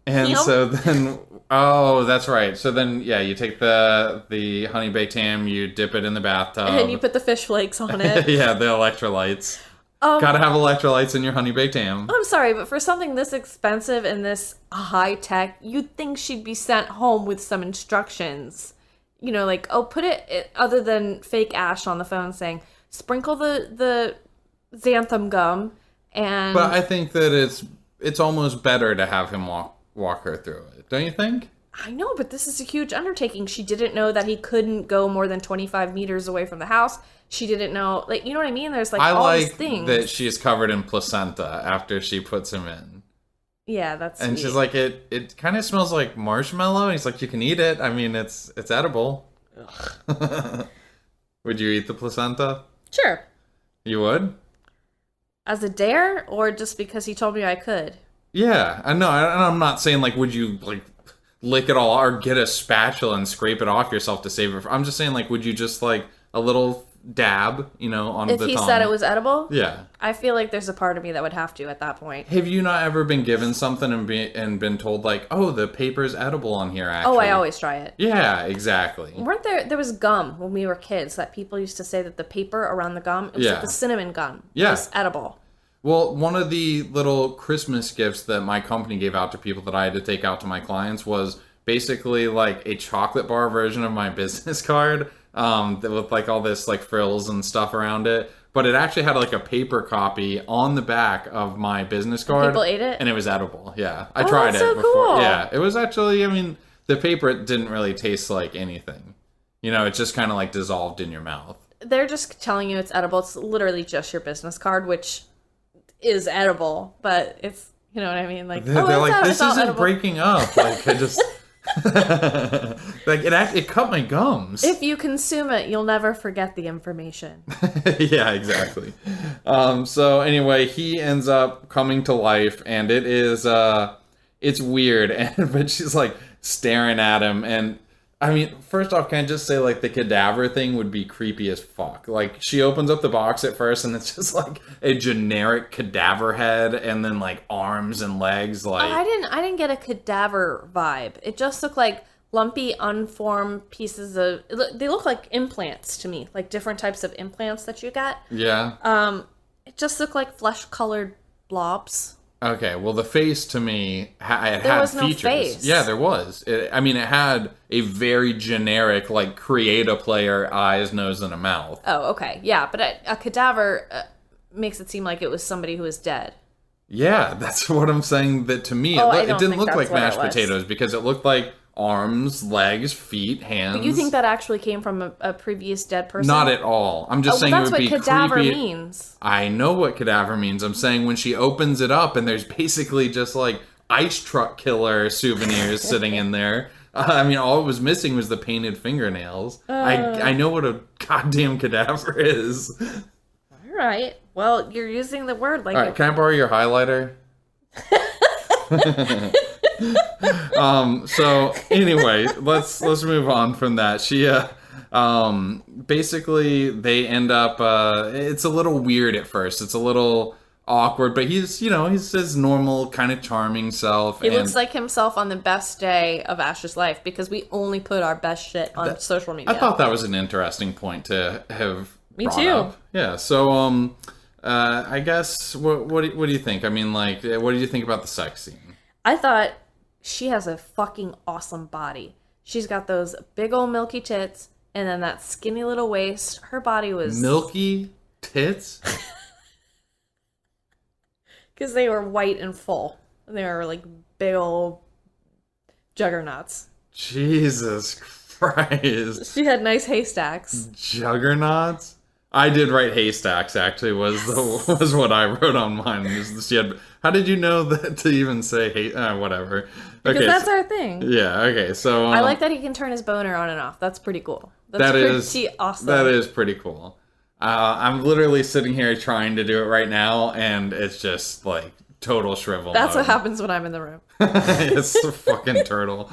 And so then, oh, that's right. So then, you take the honey baked ham, you dip it in the bathtub. And you put the fish flakes on it. Yeah, the electrolytes. Gotta have electrolytes in your honey baked ham. I'm sorry, but for something this expensive and this high tech, you'd think she'd be sent home with some instructions. Like, put it, other than fake Ash on the phone saying, sprinkle the xanthan gum And But I think that it's almost better to have him walk her through it. Don't you think? I know, but this is a huge undertaking. She didn't know that he couldn't go more than 25 meters away from the house. She didn't know, like, you know what I mean? There's like all these things. That she's covered in placenta after she puts him in. Yeah, that's And sweet. she's like, it kind of smells like marshmallow. And he's like, you can eat it. I mean, it's edible. Would you eat the placenta? Sure. You would? As a dare, or just because he told me I could? Yeah, I know. And I'm not saying, like, would you, like, lick it all or get a spatula and scrape it off yourself to save it? I'm just saying, like, would you just, like, a little dab, you know, on the tongue? If he said it was edible? Yeah. I feel like there's a part of me that would have to at that point. Have you not ever been given something and been told, like, oh, the paper's edible on here, actually? Oh, I always try it. Yeah, exactly. Weren't there was gum when we were kids that people used to say that the paper around the gum, it was like the cinnamon gum. Yeah. It was edible. Well, one of the little Christmas gifts that my company gave out to people that I had to take out to my clients was basically like a chocolate bar version of my business card with like all this like frills and stuff around it. But it actually had like a paper copy on the back of my business card. People ate it? And it was edible. Yeah. I tried that's it so before. cool. Yeah. It was actually, I mean, the paper didn't really taste like anything. You know, it just kind of like dissolved in your mouth. They're just telling you it's edible. It's literally just your business card, which is edible, but it's, you know what I mean? Like, They're like, this isn't edible. breaking up. Like, I just... like, it cut my gums. If you consume it, you'll never forget the information. Yeah, exactly. So anyway, he ends up coming to life, and it is, it's weird, but she's, like, staring at him, and, I mean, first off, can I just say, like, the cadaver thing would be creepy as fuck. Like, she opens up the box at first, and it's just, like, a generic cadaver head, and then, like, arms and legs, like... I didn't get a cadaver vibe. It just looked like lumpy, unformed pieces of... They look like implants to me, like different types of implants that you get. Yeah. It just looked like flesh-colored blobs. Okay, well, the face to me, it There had was no features. face. Yeah, there was. It had a very generic, like, create-a-player eyes, nose, and a mouth. Oh, okay. Yeah, but a cadaver makes it seem like it was somebody who was dead. Yeah, that's what I'm saying. That to me, Oh, I it don't didn't think look that's like what it mashed was. potatoes because it looked like arms, legs, feet, hands. But you think that actually came from a previous dead person? Not at all. I'm just saying that's it would be what cadaver creepy. means. I know what cadaver means. I'm saying when she opens it up and there's basically just like ice truck killer souvenirs sitting in there. I mean, all it was missing was the painted fingernails. I know what a goddamn cadaver is. All right. Well, you're using the word like... All right, can I borrow your highlighter? So anyway, let's move on from that. She basically they end up it's a little weird at first. It's a little awkward, but he's his normal kind of charming self. He looks like himself on the best day of Ash's life because we only put our best shit on social media. I thought that was an interesting point to have Me brought too. up. Yeah, so I guess what do you think? I mean, like, what do you think about the sex scene? I thought she has a fucking awesome body. She's got those big old milky tits and then that skinny little waist. Her body was... Milky tits? Because they were white and full. They were like big old juggernauts. Jesus Christ. She had nice haystacks. Juggernauts? I did write haystacks, actually, was what I wrote on mine. How did you know that to even say whatever? Because okay, that's our thing. Yeah, okay, so... I like that he can turn his boner on and off. That's pretty cool. That's that pretty is awesome. That is pretty cool. I'm literally sitting here trying to do it right now, and it's just, like, total shrivel That's mode. what happens when I'm in the room. It's a fucking turtle.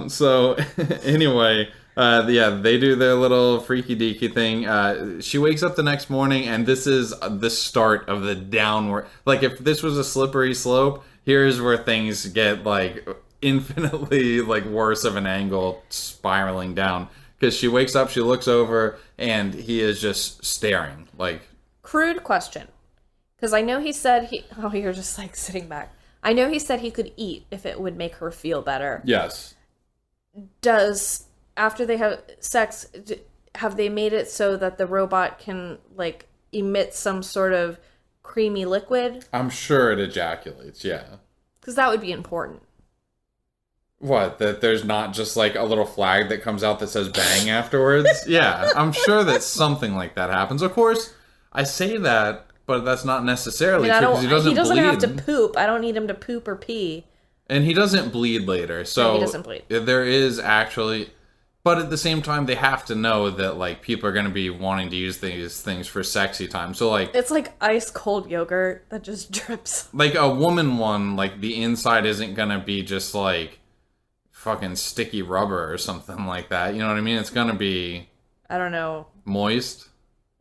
So, anyway... they do their little freaky deaky thing. She wakes up the next morning, and this is the start of the downward. Like, if this was a slippery slope, here's where things get, like, infinitely, like, worse of an angle spiraling down. Because she wakes up, she looks over, and he is just staring. Like, Crude question. Because I know he said Oh, you're just, like, sitting back. I know he said he could eat if it would make her feel better. yes. After they have sex, have they made it so that the robot can, like, emit some sort of creamy liquid? I'm sure it ejaculates, yeah. Because that would be important. What, that there's not just like a little flag that comes out that says bang afterwards? Yeah, I'm sure that something like that happens. Of course, I say that, but that's not necessarily true because he doesn't bleed. Have to poop. I don't need him to poop or pee. And he doesn't bleed later, so no, he doesn't bleed. There is actually... But at the same time, they have to know that like people are going to be wanting to use these things for sexy time. So like... It's like ice cold yogurt that just drips. Like a woman one, like the inside isn't going to be just like fucking sticky rubber or something like that. You know what I mean? It's going to be... I don't know. Moist.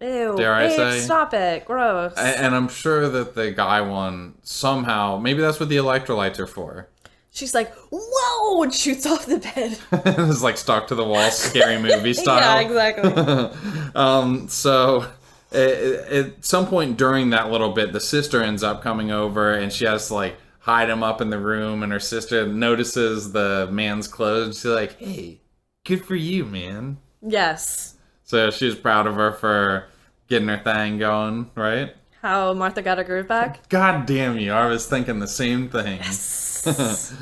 Ew. Dare I say? Stop it. Gross. And I'm sure that the guy one somehow... Maybe that's what the electrolytes are for. She's like, whoa, and shoots off the bed. It's like stuck to the wall, scary movie style. Yeah, exactly. So at some point during that little bit, the sister ends up coming over and she has to like hide him up in the room, and her sister notices the man's clothes. She's like, hey, good for you, man. Yes. So she's proud of her for getting her thing going, right? How Martha got her groove back? God damn you, I was thinking the same thing. Yes.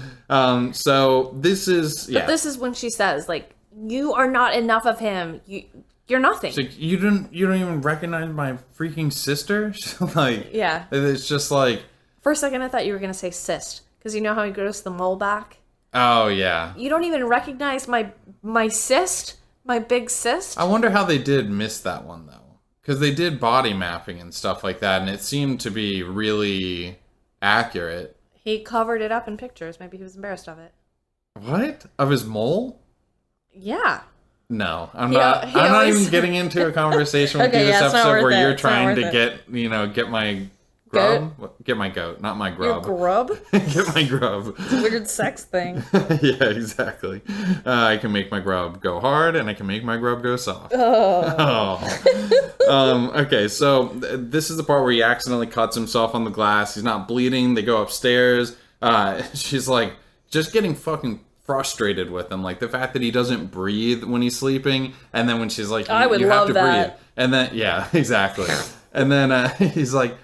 So this is... But this is when she says, like, you are not enough of him. You're nothing. She's like, you don't even recognize my freaking sister? Like, yeah. It's just like... For a second, I thought you were going to say cyst. Because you know how he grows the mole back? Oh, yeah. You don't even recognize my cyst? My big cyst? I wonder how they did miss that one, though. Because they did body mapping and stuff like that, and it seemed to be really accurate. He covered it up in pictures. Maybe he was embarrassed of it. What? Of his mole? Yeah. No, I'm not even getting into a conversation with you this episode where you're trying to get my grub. Goat? Get my goat, not my grub. Your grub? Get my grub. It's a weird sex thing. Yeah, exactly. I can make my grub go hard, and I can make my grub go soft. Oh. Okay, so this is the part where he accidentally cuts himself on the glass. He's not bleeding. They go upstairs. She's like just getting fucking frustrated with him, like the fact that he doesn't breathe when he's sleeping, and then when she's like, I would love that. Breathe, and then yeah, exactly, and then he's like,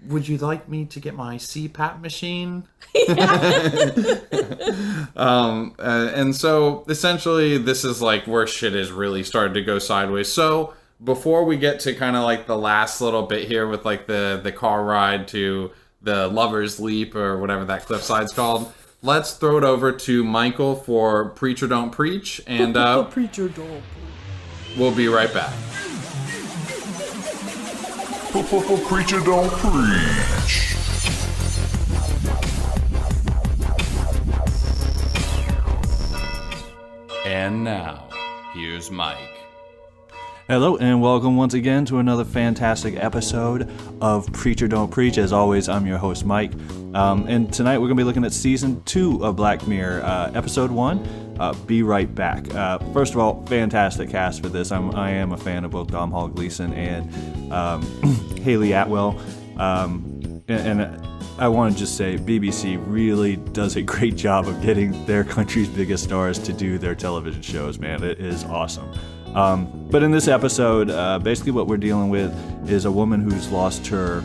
would you like me to get my CPAP machine? And so essentially this is like where shit is really started to go sideways. So before we get to kind of like the last little bit here with like the car ride to the Lover's Leap or whatever that cliffside's called, let's throw it over to Michael for Preacher Don't Preach, and Preacher Don't Preach. We'll be right back. Preacher don't preach. And now, here's Mike. Hello and welcome once again to another fantastic episode of Preacher Don't Preach. As always, I'm your host Mike, and tonight we're going to be looking at Season 2 of Black Mirror, Episode 1, Be Right Back. First of all, fantastic cast for this. I am a fan of both Domhnall Gleeson and Haley Atwell, and I want to just say BBC really does a great job of getting their country's biggest stars to do their television shows, man. It is awesome. But in this episode, basically what we're dealing with is a woman who's lost her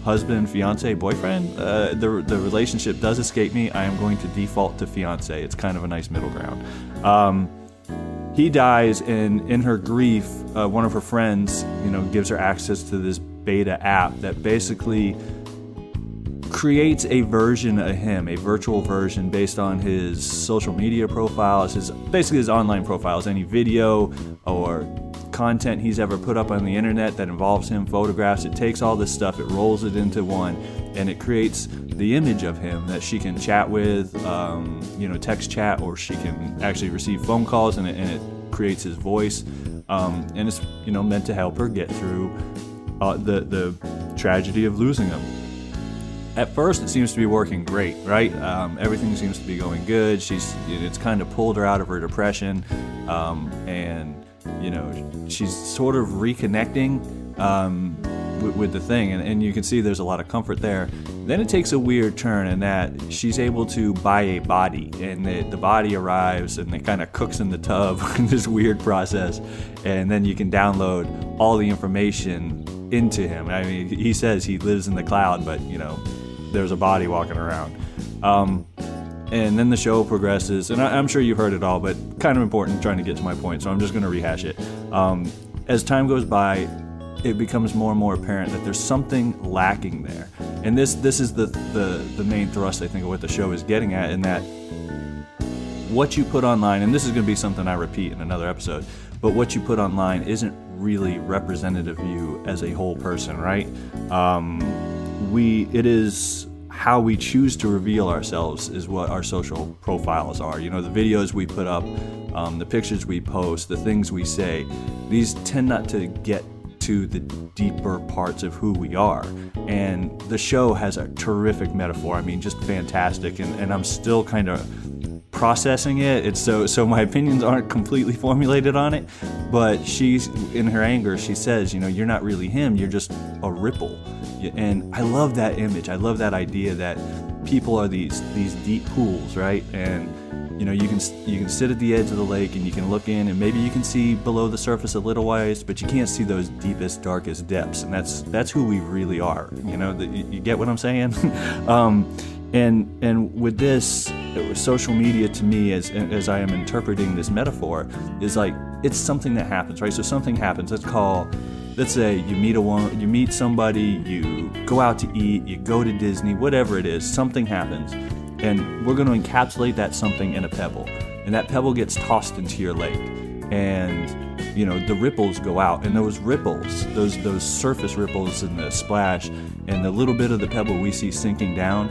husband, fiance, boyfriend. The relationship does escape me. I am going to default to fiance. It's kind of a nice middle ground. He dies, and in her grief, one of her friends, gives her access to this beta app that basically creates a version of him, a virtual version based on his social media profiles, his online profiles, any video or content he's ever put up on the internet that involves him, photographs. It takes all this stuff, it rolls it into one, and it creates the image of him that she can chat with, text chat, or she can actually receive phone calls, and it creates his voice, and it's meant to help her get through the tragedy of losing him. At first, it seems to be working great, right? Everything seems to be going good. It's kind of pulled her out of her depression, and she's sort of reconnecting with the thing, and you can see there's a lot of comfort there. Then it takes a weird turn in that she's able to buy a body, and the body arrives, and it kind of cooks in the tub in this weird process, and then you can download all the information into him. I mean, he says he lives in the cloud, but there's a body walking around. And then the show progresses, and I'm sure you've heard it all, but kind of important trying to get to my point, so I'm just going to rehash it. As time goes by, it becomes more and more apparent that there's something lacking there. And this is the main thrust, I think, of what the show is getting at, in that what you put online, and this is going to be something I repeat in another episode, but what you put online isn't really representative of you as a whole person, right? It is how we choose to reveal ourselves is what our social profiles are. The videos we put up, the pictures we post, the things we say, these tend not to get to the deeper parts of who we are. And the show has a terrific metaphor. I mean, just fantastic. And I'm still kind of processing it. It's so my opinions aren't completely formulated on it. But she's, in her anger, she says, you're not really him. You're just a ripple. And I love that image. I love that idea that people are these deep pools, right? And you can sit at the edge of the lake and you can look in, and maybe you can see below the surface a little ways, but you can't see those deepest, darkest depths. And that's who we really are. You get what I'm saying? And with this, social media, to me, as I am interpreting this metaphor, is like, it's something that happens, right? So something happens. Let's say you meet somebody, you go out to eat, you go to Disney, whatever it is, something happens. And we're going to encapsulate that something in a pebble. And that pebble gets tossed into your lake. And, the ripples go out. And those ripples, those surface ripples and the splash and the little bit of the pebble we see sinking down,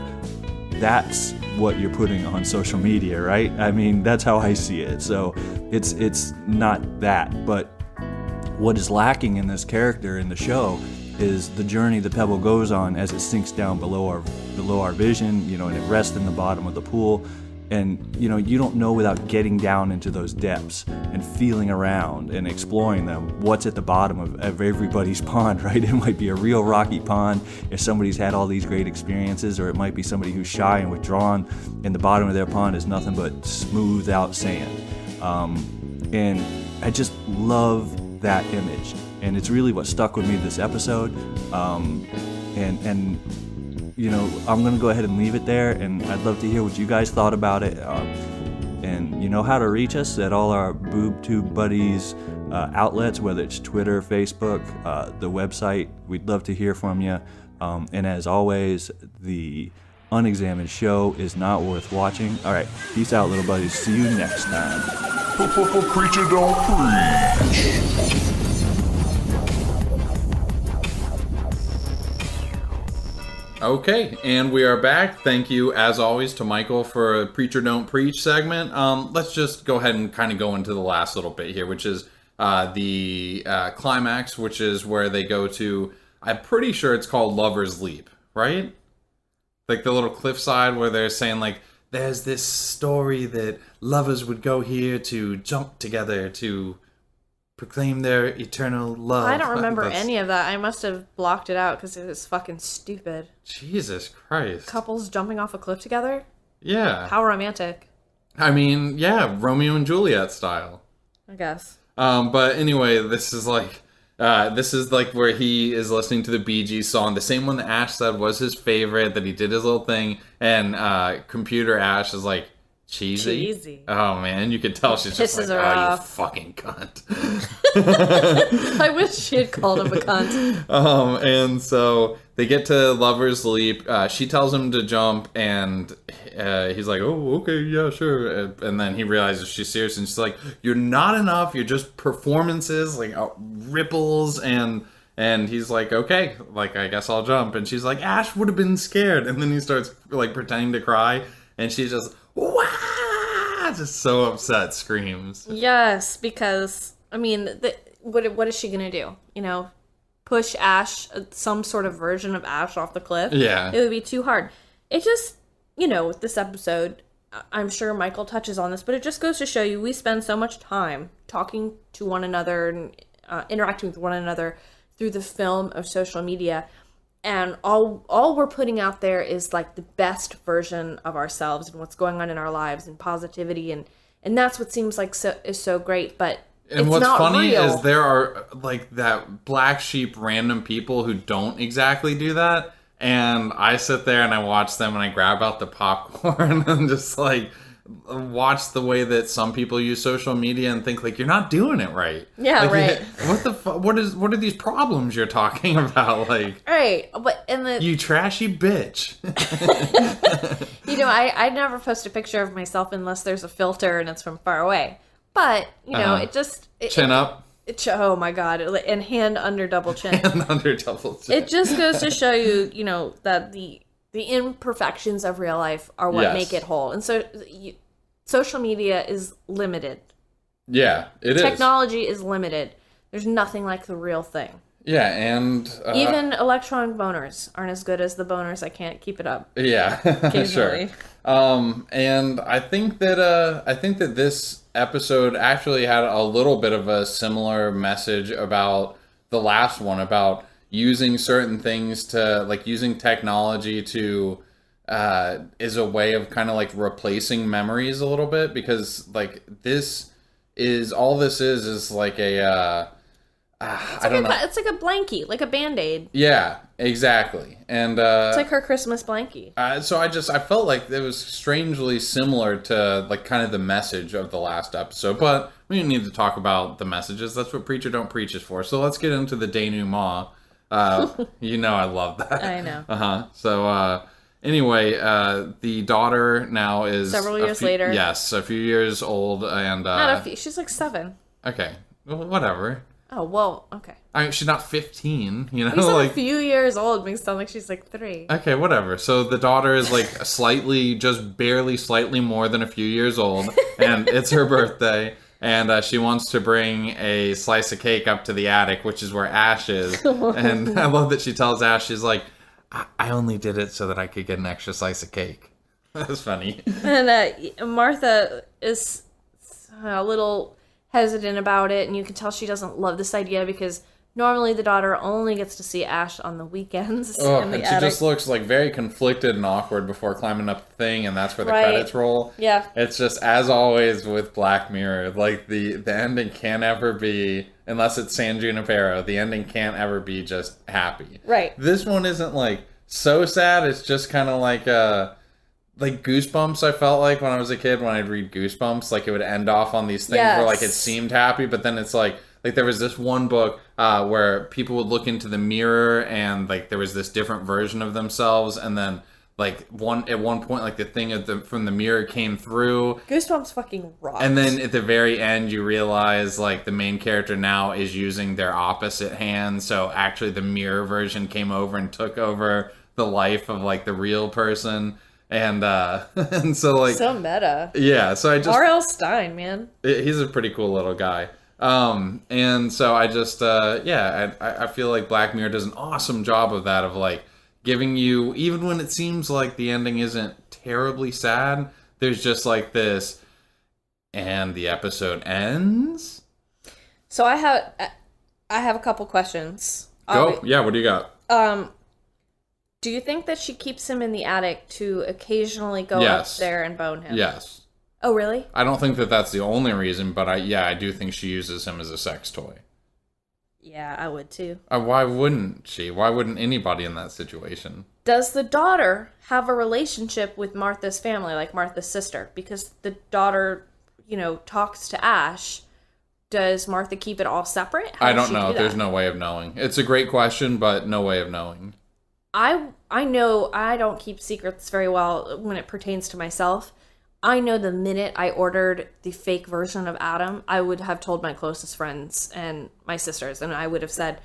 that's what you're putting on social media, right? I mean, that's how I see it. So it's not that. But what is lacking in this character in the show is the journey the pebble goes on as it sinks down below our vision, and it rests in the bottom of the pool. And, you don't know without getting down into those depths and feeling around and exploring them what's at the bottom of everybody's pond, right? It might be a real rocky pond if somebody's had all these great experiences, or it might be somebody who's shy and withdrawn, and the bottom of their pond is nothing but smooth out sand. And I just love that image. And it's really what stuck with me this episode. And I'm going to go ahead and leave it there, and I'd love to hear what you guys thought about it. And you know how to reach us at all our Boob Tube Buddies outlets, whether it's Twitter, Facebook, the website. We'd love to hear from you. And as always, the unexamined show is not worth watching. All right, peace out, little buddies. See you next time. Preacher don't preach. Okay, and we are back. Thank you, as always, to Michael for a Preacher Don't Preach segment. Let's just go ahead and kind of go into the last little bit here, which is the climax, which is where they go to, I'm pretty sure it's called Lover's Leap, right? Like the little cliffside where they're saying, like, there's this story that lovers would go here to jump together to proclaim their eternal love. I don't remember any of that. I must have blocked it out because it was fucking stupid. Jesus Christ. Couples jumping off a cliff together? Yeah. How romantic. I mean, yeah, Romeo and Juliet style. I guess. But anyway, this is like where he is listening to the Bee Gees song, the same one that Ash said was his favorite, that he did his little thing, and Computer Ash is like, cheesy. Oh man, you could tell she's just like, her oh, off. You fucking cunt. I wish she had called him a cunt. And so they get to Lover's Leap. She tells him to jump, and he's like, oh, okay, yeah, sure. And then he realizes she's serious, and she's like, you're not enough. You're just performances, like ripples, and he's like, okay, like, I guess I'll jump. And she's like, Ash would have been scared. And then he starts like pretending to cry, and she's just, wow, just so upset, screams. Yes, because I mean, what is she gonna do? Push Ash, some sort of version of Ash, off the cliff? Yeah, it would be too hard. It just, with this episode, I'm sure Michael touches on this, but it just goes to show you we spend so much time talking to one another and interacting with one another through the film of social media. And all we're putting out there is like the best version of ourselves and what's going on in our lives and positivity, and that's what seems like is so great. But And it's what's not funny real. is there are like that black sheep random people who don't exactly do that. And I sit there and I watch them and I grab out the popcorn and just like watch the way that some people use social media and think like, you're not doing it right. Yeah, like, right. What the what are these problems you're talking about? Like, Right, but and the you trashy bitch. I never post a picture of myself unless there's a filter and it's from far away. But Chin up. Oh my god, and hand under double chin. And under double chin. It just goes to show you, that the imperfections of real life are what Yes. make it whole. And so social media is limited. Yeah, it is. Technology is limited. There's nothing like the real thing. Yeah, and Even electronic boners aren't as good as the boners I can't keep it up. yeah, Occasionally. sure. And I think that this episode actually had a little bit of a similar message about the last one, about using certain things to, like, using technology to is a way of kind of like replacing memories a little bit, because like this is like a I don't know. It's like a blankie, like a Band-Aid. Yeah, exactly. And It's like her Christmas blankie. so I felt like it was strangely similar to like kind of the message of the last episode, but we didn't need to talk about the messages. That's what Preacher Don't Preach is for. So let's get into the denouement. I love that. I know. So anyway, the daughter now is Several years later. Yes, a few years old, and Not a few. She's like 7. okay, well, whatever. Oh, well, okay. I mean, she's not 15, You said like a few years old makes it sound like she's like 3. okay, whatever. So the daughter is like just barely slightly more than a few years old, and it's her birthday, and she wants to bring a slice of cake up to the attic, which is where Ash is. And I love that she tells Ash, she's like, I only did it so that I could get an extra slice of cake. That's funny. And Martha is a little hesitant about it, and you can tell she doesn't love this idea because normally the daughter only gets to see Ash on the weekends in the And she attic. just looks like very conflicted and awkward before climbing up the thing, and that's where the Right. credits roll. Yeah. It's just, as always with Black Mirror, like the ending can't ever be, unless it's San Junipero, the ending can't ever be just happy. Right. This one isn't like so sad, it's just kind of like Goosebumps. I felt like when I was a kid, when I'd read Goosebumps, like it would end off on these things where like it Yes. seemed happy, but then it's like there was this one book where people would look into the mirror and like there was this different version of themselves, and then like at one point like the thing from the mirror came through, Goosebumps fucking rocks. and then at the very end you realize like the main character now is using their opposite hand, so actually the mirror version came over and took over the life of like the real person. And and so like so meta. yeah, so I just R.L. Stein, man. he's a pretty cool little guy. And so I just I feel like Black Mirror does an awesome job of that, of like giving you, even when it seems like the ending isn't terribly sad, there's just like this, and the episode ends. So I have a couple questions. Go. Yeah, what do you got? Do you think that she keeps him in the attic to occasionally go Yes. up there and bone him? Yes. Oh, really? I don't think that that's the only reason, but I do think she uses him as a sex toy. Yeah, I would too. Why wouldn't she? Why wouldn't anybody in that situation? Does the daughter have a relationship with Martha's family, like Martha's sister? Because the daughter, talks to Ash. Does Martha keep it all separate? How I does don't she know. do There's that? no way of knowing. It's a great question, but no way of knowing. I know I don't keep secrets very well when it pertains to myself. I know the minute I ordered the fake version of Adam, I would have told my closest friends and my sisters, and I would have said,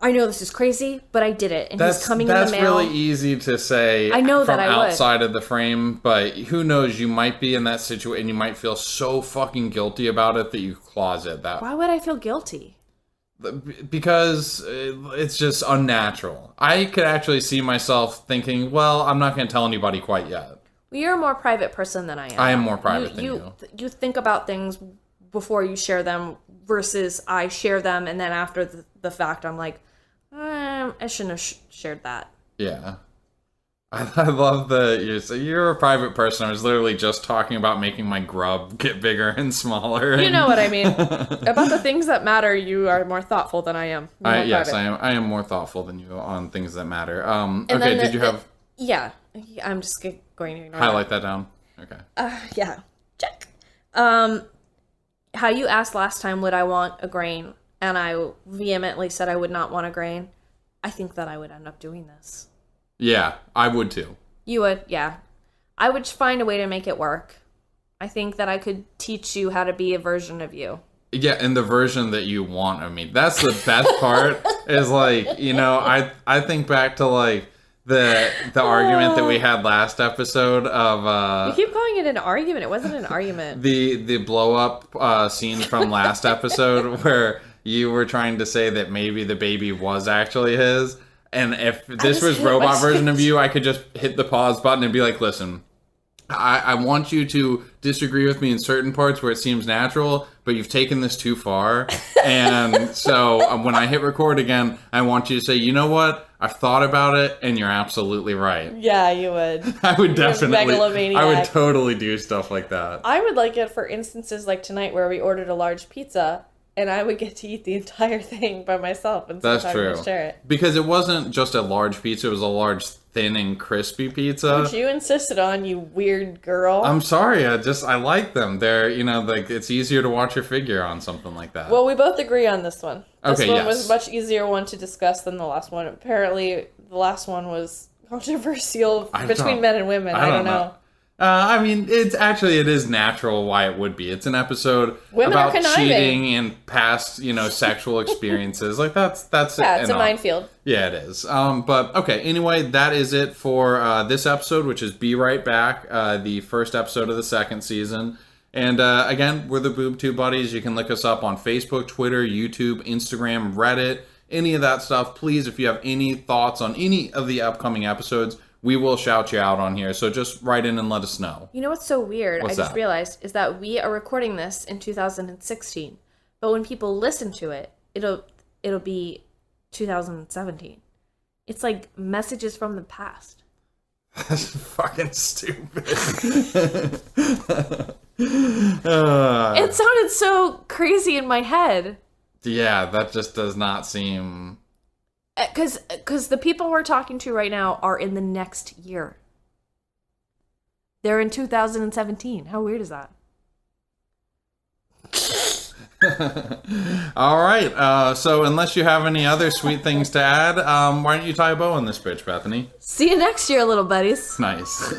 I know this is crazy, but I did it, and he's coming in the mail. That's really easy to say I know from that I would. outside of the frame, but who knows? You might be in that situation, and you might feel so fucking guilty about it that you closet that. Why would I feel guilty? Because it's just unnatural. I could actually see myself thinking, well, I'm not going to tell anybody quite yet. Well, you're a more private person than I am. I am more private than you. You think about things before you share them versus I share them, and then after the fact, I'm like, I shouldn't have shared that. Yeah. I love you're a private person. I was literally just talking about making my grub get bigger and smaller. You know what I mean. About the things that matter, you are more thoughtful than I am. Yes, I am. I am more thoughtful than you on things that matter. And okay, then did you have... Yeah, I'm just going to ignore highlight that down? Okay. Yeah, check. How you asked last time, would I want a grain? And I vehemently said I would not want a grain. I think that I would end up doing this. Yeah, I would too. You would, yeah. I would find a way to make it work. I think that I could teach you how to be a version of you. Yeah, and the version that you want of me. That's the best part, is like, you know, I think back to like the argument that we had last episode of you keep calling it an argument. It wasn't an argument. The blow up scene from last episode where you were trying to say that maybe the baby was actually his. And if this was robot version of you, I could just hit the pause button and be like, listen, I want you to disagree with me in certain parts where it seems natural, but you've taken this too far. And so when I hit record again, I want you to say, you know what? I've thought about it, and you're absolutely right. Yeah, you would. I would definitely. Megalomaniac. I would totally do stuff like that. I would like it for instances like tonight where we ordered a large pizza, and I would get to eat the entire thing by myself. And that's true. Share it. Because it wasn't just a large pizza; it was a large, thin and crispy pizza. Which you insisted on, you weird girl. I'm sorry. I like them. They're, you know, like it's easier to watch your figure on something like that. Well, we both agree on this one. This Okay, one yes. was a much easier one to discuss than the last one. Apparently, the last one was controversial between men and women. I don't know. I mean, it is natural why it would be. It's an episode Women about are conniving. cheating and past, you know, sexual experiences. Like that's Yeah, it's a minefield. Yeah, it is. But okay. Anyway, that is it for this episode, which is Be Right Back, the first episode of the second season. And again, we're the Boob Tube Buddies. You can look us up on Facebook, Twitter, YouTube, Instagram, Reddit, any of that stuff. Please, if you have any thoughts on any of the upcoming episodes, we will shout you out on here. So just write in and let us know. You know what's so weird? What's I just that? realized is that we are recording this in 2016, but when people listen to it, it'll be 2017. It's like messages from the past. That's fucking stupid. It sounded so crazy in my head. Yeah, that just does not seem... Because the people we're talking to right now are in the next year. They're in 2017. How weird is that? All right. So unless you have any other sweet things to add, why don't you tie a bow on this bitch, Bethany? See you next year, little buddies. Nice.